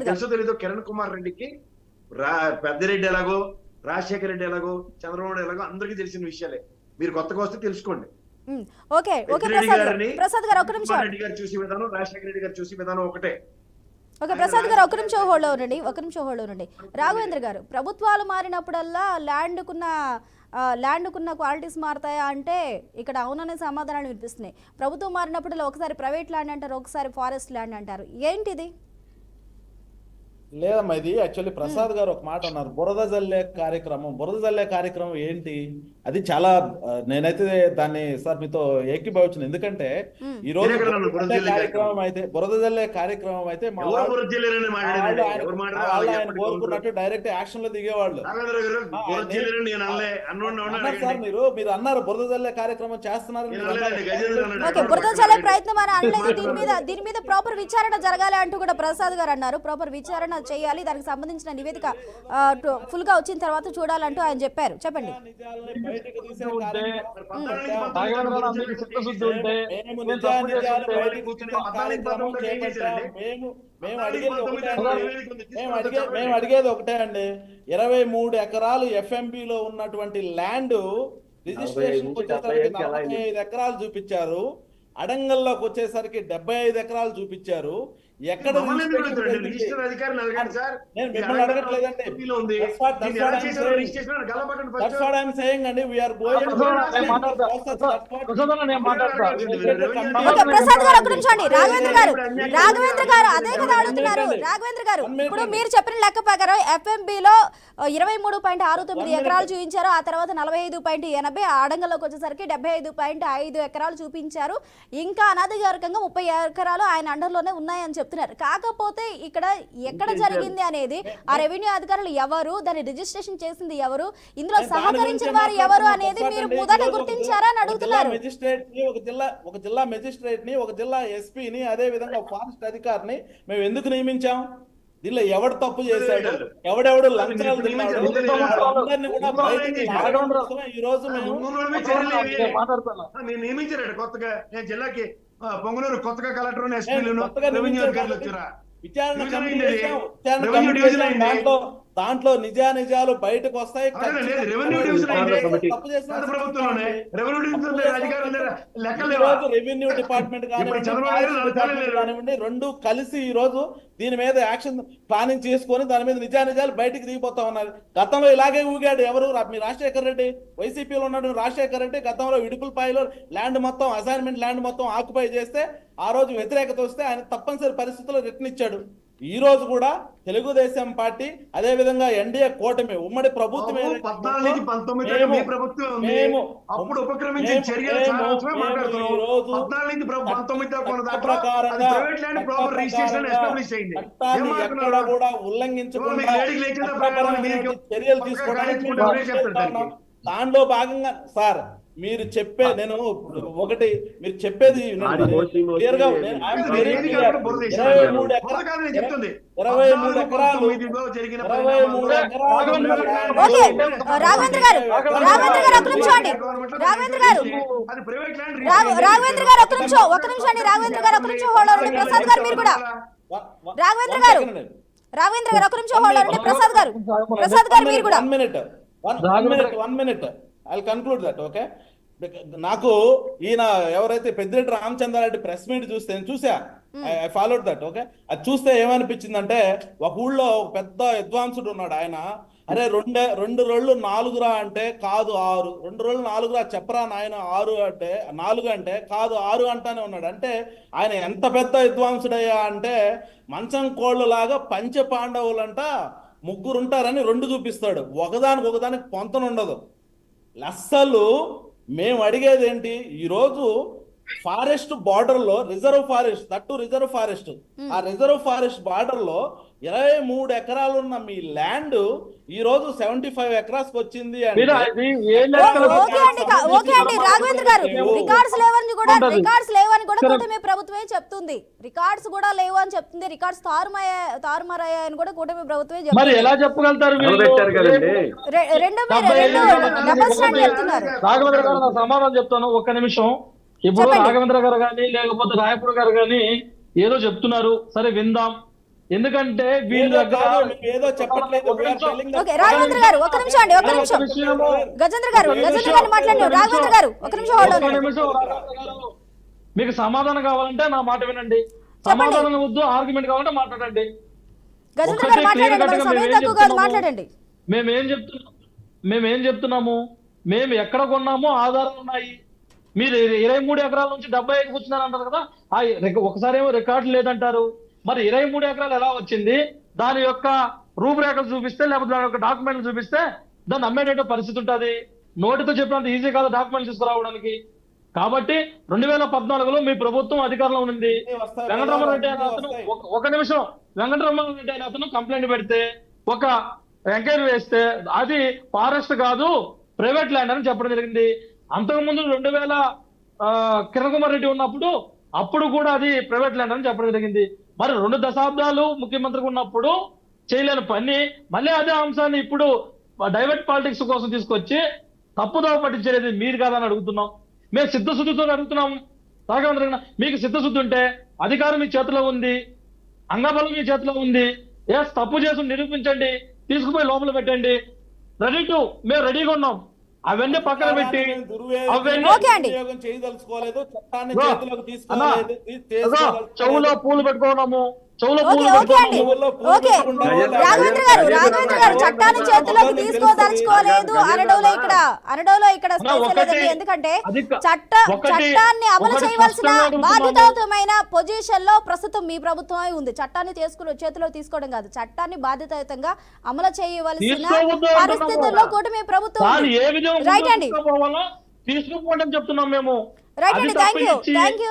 తెలుసో తెలీదు కిరణ్ కుమార్ రెడ్డికి పెద్దిరెడ్డి ఎలాగో, రాజశేఖర రెడ్డి ఎలాగో, చంద్రబాబు ఎలాగో అందరికీ తెలిసిన విషయాలే. మీరు కొత్తగా వస్తే తెలుసుకోండి. రెడ్డి గారు చూసి విధానం, రాజశేఖర రెడ్డి గారు చూసి విధానం ఒకటే. ఓకే ప్రసాద్ గారు, ఒక నిమిషం హోల్డ్ ఉండండి. రాఘవేంద్ర గారు, ప్రభుత్వాలు మారినప్పుడల్లా ల్యాండ్కున్న క్వాలిటీస్ మారుతాయా అంటే ఇక్కడ అవుననే సమాధానాలు వినిపిస్తున్నాయి. ప్రభుత్వం మారినప్పుడు ఒకసారి ప్రైవేట్ ల్యాండ్ అంటారు, ఒకసారి ఫారెస్ట్ ల్యాండ్ అంటారు, ఏంటిది? లేదమ్మా, ఇది యాక్చువల్లీ ప్రసాద్ గారు ఒక మాట అన్నారు, బురద జల్లే కార్యక్రమం ఏంటి అది చాలా నేనైతే దాన్ని సార్ మీతో ఏకీభవించను. ఎందుకంటే ఈ రోజు బురద జల్లే కార్యక్రమం అయితే మా వాళ్ళు ఆయన కోరుకున్నట్టు డైరెక్ట్ యాక్షన్ లో దిగేవాళ్ళు. సార్ మీరు అన్నారు బురద జల్లే కార్యక్రమం చేస్తున్నారు, బురద జల్లే ప్రయత్నం అని అనలేదు. దీని మీద ప్రాపర్ విచారణ జరగాలి అంటూ కూడా ప్రసాద్ గారు అన్నారు. ప్రాపర్ విచారణ చేయాలి, దానికి సంబంధించిన నివేదిక ఫుల్ గా వచ్చిన తర్వాత చూడాలంటూ ఆయన చెప్పారు. చెప్పండి. మేము అడిగేది ఒకటే అండి, 23 ఎకరాలు FMB లో ఉన్నటువంటి ల్యాండ్ రిజిస్ట్రేషన్ వచ్చేసరికి 45 ఎకరాలు చూపించారు, అడంగల్లోకి వచ్చేసరికి 75 ఎకరాలు చూపించారు. ఎక్కడ రాఘవేంద్ర గారు అదే కదా అడుగుతున్నారు. రాఘవేంద్ర గారు, ఇప్పుడు మీరు చెప్పిన లెక్క ప్రకారం FMB లో 23.69 ఎకరాలు చూపించారు, ఆ తర్వాత 45.80, ఆడంగల్లోకి వచ్చేసరికి 75.5 ఎకరాలు చూపించారు, ఇంకా అనధికారికంగా 30 ఎకరాలు ఆయన అండర్లోనే ఉన్నాయని చెప్తున్నారు. కాకపోతే ఇక్కడ ఎక్కడ జరిగింది అనేది, ఆ రెవెన్యూ అధికారులు ఎవరు, దాన్ని రిజిస్ట్రేషన్ చేసింది ఎవరు, ఇందులో సహకరించిన వారు ఎవరు అనేది మీరు మొదట గుర్తించారా అని అడుగుతున్నారు. ఒక జిల్లా మెజిస్ట్రేట్ ని, ఒక జిల్లా SP ని, అదే విధంగా ఫారెస్ట్ అధికారిని మేము ఎందుకు నియమించాం? దీనిలో ఎవడు తప్పు చేశాడు, ఎవడెవడు లంచాలు తిన్నాడు, అందరినీ కూడా ఈ రోజు నియమించారు కొత్తగా జిల్లాకి పొంగనూరు కొత్తగా కలెక్టర్ ఎస్పీలను రెవెన్యూ అధికారులు వచ్చారా? దాంట్లో నిజాలు బయటకు వస్తాయి. రెవెన్యూ డిపార్ట్మెంట్ కానివ్వండి, రెండు కలిసి ఈ రోజు దీని మీద యాక్షన్ ప్లానింగ్ చేసుకొని దాని మీద నిజాలు బయటకు దిగిపోతా ఉన్నారు. గతంలో ఇలాగే ఊగాడు ఎవరు, మీ రాజశేఖర్ రెడ్డి, వైసీపీలో ఉన్నాడు రాజశేఖర్ రెడ్డి. గతంలో ఇడుపులపాయలో ల్యాండ్ మొత్తం, అసైన్మెంట్ ల్యాండ్ మొత్తం ఆక్యుపై చేస్తే ఆ రోజు వ్యతిరేకత వస్తే ఆయన తప్పనిసరి పరిస్థితుల్లో రిటర్న్ ఇచ్చాడు. ఈ రోజు కూడా తెలుగుదేశం పార్టీ, అదే విధంగా ఎన్డీఏ కూటమి ఉమ్మడి ప్రభుత్వం కూడా ఉల్లంఘించకుండా చర్యలు తీసుకోవడానికి దాంట్లో భాగంగా సార్ మీరు చెప్పే, నేను ఒకటి మీరు చెప్పేది 23 ఎకరాలు I'll conclude that, okay? నాకు ఈయన ఎవరైతే పెద్దిరెడ్డి రామచంద్రారెడ్డి ప్రెస్ మీట్ చూస్తే నేను చూసా, ఐ ఫాలోడ్ దట్, ఓకే? అది చూస్తే ఏమనిపించిందంటే, ఒక ఊళ్ళో ఒక పెద్ద విద్వాంసుడు ఉన్నాడు. ఆయన అరే 2 రోళ్ళు 4 రా అంటే కాదు 6, 2 రోళ్ళు 4 రా చెప్పరా నాయన 6 అంటే 4 అంటే కాదు 6 అంటానే ఉన్నాడు. అంటే ఆయన ఎంత పెద్ద విద్వాంసుడయ్యా అంటే, మంచం కోళ్ళు లాగా పంచ పాండవులంట 3 ఉంటారని 2 చూపిస్తాడు, ఒకదానికి పొంతనుండదు. అస్సలు మేము అడిగేది ఏంటి, ఈరోజు ఫారెస్ట్ బార్డర్ లో రిజర్వ్ ఫారెస్ట్ ఆ రిజర్వ్ ఫారెస్ట్ బార్డర్ లో 23 ఎకరాలు ఉన్న మీ ల్యాండ్ ఈ రోజు 75 ఎకరాస్ వచ్చింది అంటే రికార్డ్స్ లేవని కూడా కూటమి ప్రభుత్వమే చెప్తుంది. రికార్డ్స్ కూడా లేవు అని చెప్తుంది. రికార్డ్స్ తారుమారయ్యాయని కూడా కూటమి ప్రభుత్వమే చెప్తుంది. ఎలా చెప్పగలుగుతారు? రాఘవేంద్ర గారు సమాధానం చెప్తాను, ఒక్క నిమిషం. ఇప్పుడు రాఘవేంద్ర గారు కానీ లేకపోతే రాయపూర్ గారు కానీ ఏదో చెప్తున్నారు, సరే విందాం. ఎందుకంటే వీళ్ళ ఏదో చెప్పట్లేదు. రాఘవేంద్ర గారు ఒక నిమిషం అండి, ఒక నిమిషం. గజేంద్ర గారు మాట్లాడండి. రాఘవేంద్ర గారు ఒక నిమిషం. మీకు సమాధానం కావాలంటే నా మాట వినండి, సమాధానం వద్దు ఆర్గ్యుమెంట్ కావాలంటే మాట్లాడండి. మేమేం చెప్తున్నాము, మేము ఎక్కడ కొన్నామో ఆధారాలు ఉన్నాయి. మీరు 23 ఎకరాల నుంచి 75 కూర్చున్నారు అంటారు కదా, ఒకసారి ఏమో రికార్డు లేదంటారు. మరి 23 ఎకరాలు ఎలా వచ్చింది, దాని యొక్క రూపురేఖలు చూపిస్తే లేకపోతే దాని యొక్క డాక్యుమెంట్లు చూపిస్తే దాన్ని అమ్మేటట్టు పరిస్థితి ఉంటుంది. నోటితో చెప్పినంత ఈజీ కాదు డాక్యుమెంట్ తీసుకురావడానికి. కాబట్టి 2014లో మీ ప్రభుత్వం అధికారంలో ఉంది. వెంకటరమణారెడ్డి అనే అతను ఒక నిమిషం, వెంకటరమణారెడ్డి అనే అతను కంప్లైంట్ పెడితే, ఒక ఎంక్వైరీ వేస్తే అది ఫారెస్ట్ కాదు ప్రైవేట్ ల్యాండ్ అని చెప్పడం జరిగింది. అంతకుముందు 2000 కిరణ్ కుమార్ రెడ్డి ఉన్నప్పుడు అప్పుడు కూడా అది ప్రైవేట్ ల్యాండ్ అని చెప్పడం జరిగింది. మరి 2 దశాబ్దాలు ముఖ్యమంత్రిగా ఉన్నప్పుడు చేయలేని పని మళ్ళీ అదే అంశాన్ని ఇప్పుడు డైవర్ట్ పాలిటిక్స్ కోసం తీసుకొచ్చి తప్పుదోవ పట్టించేది మీరు కాదని అడుగుతున్నాం. మేము సిద్ధశుద్ధితో అడుగుతున్నాం. రాఘవేంద్ర గారు, మీకు సిద్ధశుద్ధి ఉంటే అధికారం మీ చేతిలో ఉంది, అంగబలం మీ చేతిలో ఉంది. తప్పు చేసి నిరూపించండి, తీసుకుపోయి లోపల పెట్టండి. మేము రెడీగా ఉన్నాం. అవన్నీ పక్కన పెట్టి చేయదలుచుకోలేదు, చట్టాన్ని చేతిలోకి తీసుకోలేదు, చెవులో పూలు పెట్టుకోవడము, చట్టాన్ని చేతిలోకి తీసుకోదలుచుకోలేదు అనడంలో ఇక్కడ ఎందుకంటే చట్టాన్ని అమలు చేయవలసిన బాధ్యతాయుతమైన పొజిషన్ లో ప్రస్తుతం మీ ప్రభుత్వమే ఉంది. చట్టాన్ని చేతిలో తీసుకోవడం కాదు, చట్టాన్ని బాధ్యతాయుతంగా అమలు చేయవలసిన పరిస్థితుల్లో కూటమి ప్రభుత్వం రైట్ అండి. తీసుకుపోవడం చెప్తున్నాం మేము. రైట్ అండి,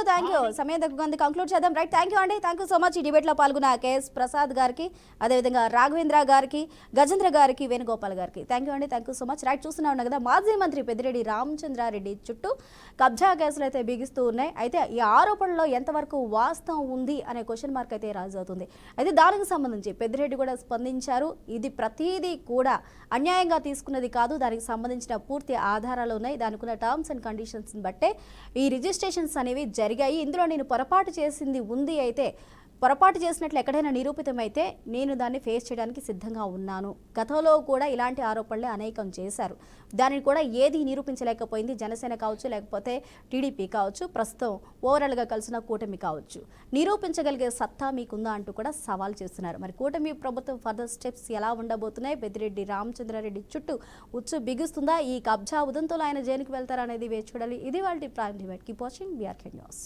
థ్యాంక్ యూ. సమయం దగ్గర కంక్లూడ్ చేద్దాం. Right, thank you so much. ఈ డిబేట్లో పాల్గొన్న కేఎస్ ప్రసాద్ గారికి, అదేవిధంగా రాఘవేంద్ర గారికి, గజేంద్ర గారికి, వేణుగోపాల్ గారికి thank you so much. Right, చూస్తున్నాం కదా మాజీ మంత్రి పెద్దిరెడ్డి రామచంద్రారెడ్డి చుట్టూ కబ్జా కేసులు అయితే బిగిస్తూ ఉన్నాయి. అయితే ఈ ఆరోపణలో ఎంతవరకు వాస్తవం ఉంది అనే క్వశ్చన్ మార్క్ అయితే రాజు అవుతుంది. అయితే దానికి సంబంధించి పెద్దిరెడ్డి కూడా స్పందించారు. ఇది ప్రతిదీ కూడా అన్యాయంగా తీసుకున్నది కాదు, దానికి సంబంధించిన పూర్తి ఆధారాలు ఉన్నాయి, దానికి ఉన్న టర్మ్స్ అండ్ కండిషన్స్ బట్టే ఈ రిజిస్ట్రేషన్స్ అనేవి జరిగాయి. ఇందులో నేను పొరపాటు చేసింది ఉంది, అయితే పొరపాటు చేసినట్లు ఎక్కడైనా నిరూపితమైతే నేను దాన్ని ఫేస్ చేయడానికి సిద్ధంగా ఉన్నాను. గతంలో కూడా ఇలాంటి ఆరోపణలే అనేకం చేశారు, దానిని కూడా ఏది నిరూపించలేకపోయింది. జనసేన కావచ్చు, లేకపోతే టీడీపీ కావచ్చు, ప్రస్తుతం ఓవరాల్గా కలిసిన కూటమి కావచ్చు. నిరూపించగలిగే సత్తా మీకుందా అంటూ కూడా సవాల్ చేస్తున్నారు. మరి కూటమి ప్రభుత్వం ఫర్దర్ స్టెప్స్ ఎలా ఉండబోతున్నాయి? పెద్దిరెడ్డి రామచంద్రారెడ్డి చుట్టూ ఉచ్చు బిగుస్తుందా? ఈ కబ్జా ఉదంతో ఆయన జైలుకి వెళ్తారా అనేది వేచి చూడాలి. ఇది వాళ్ళ prime debate. Keep watching BRK news.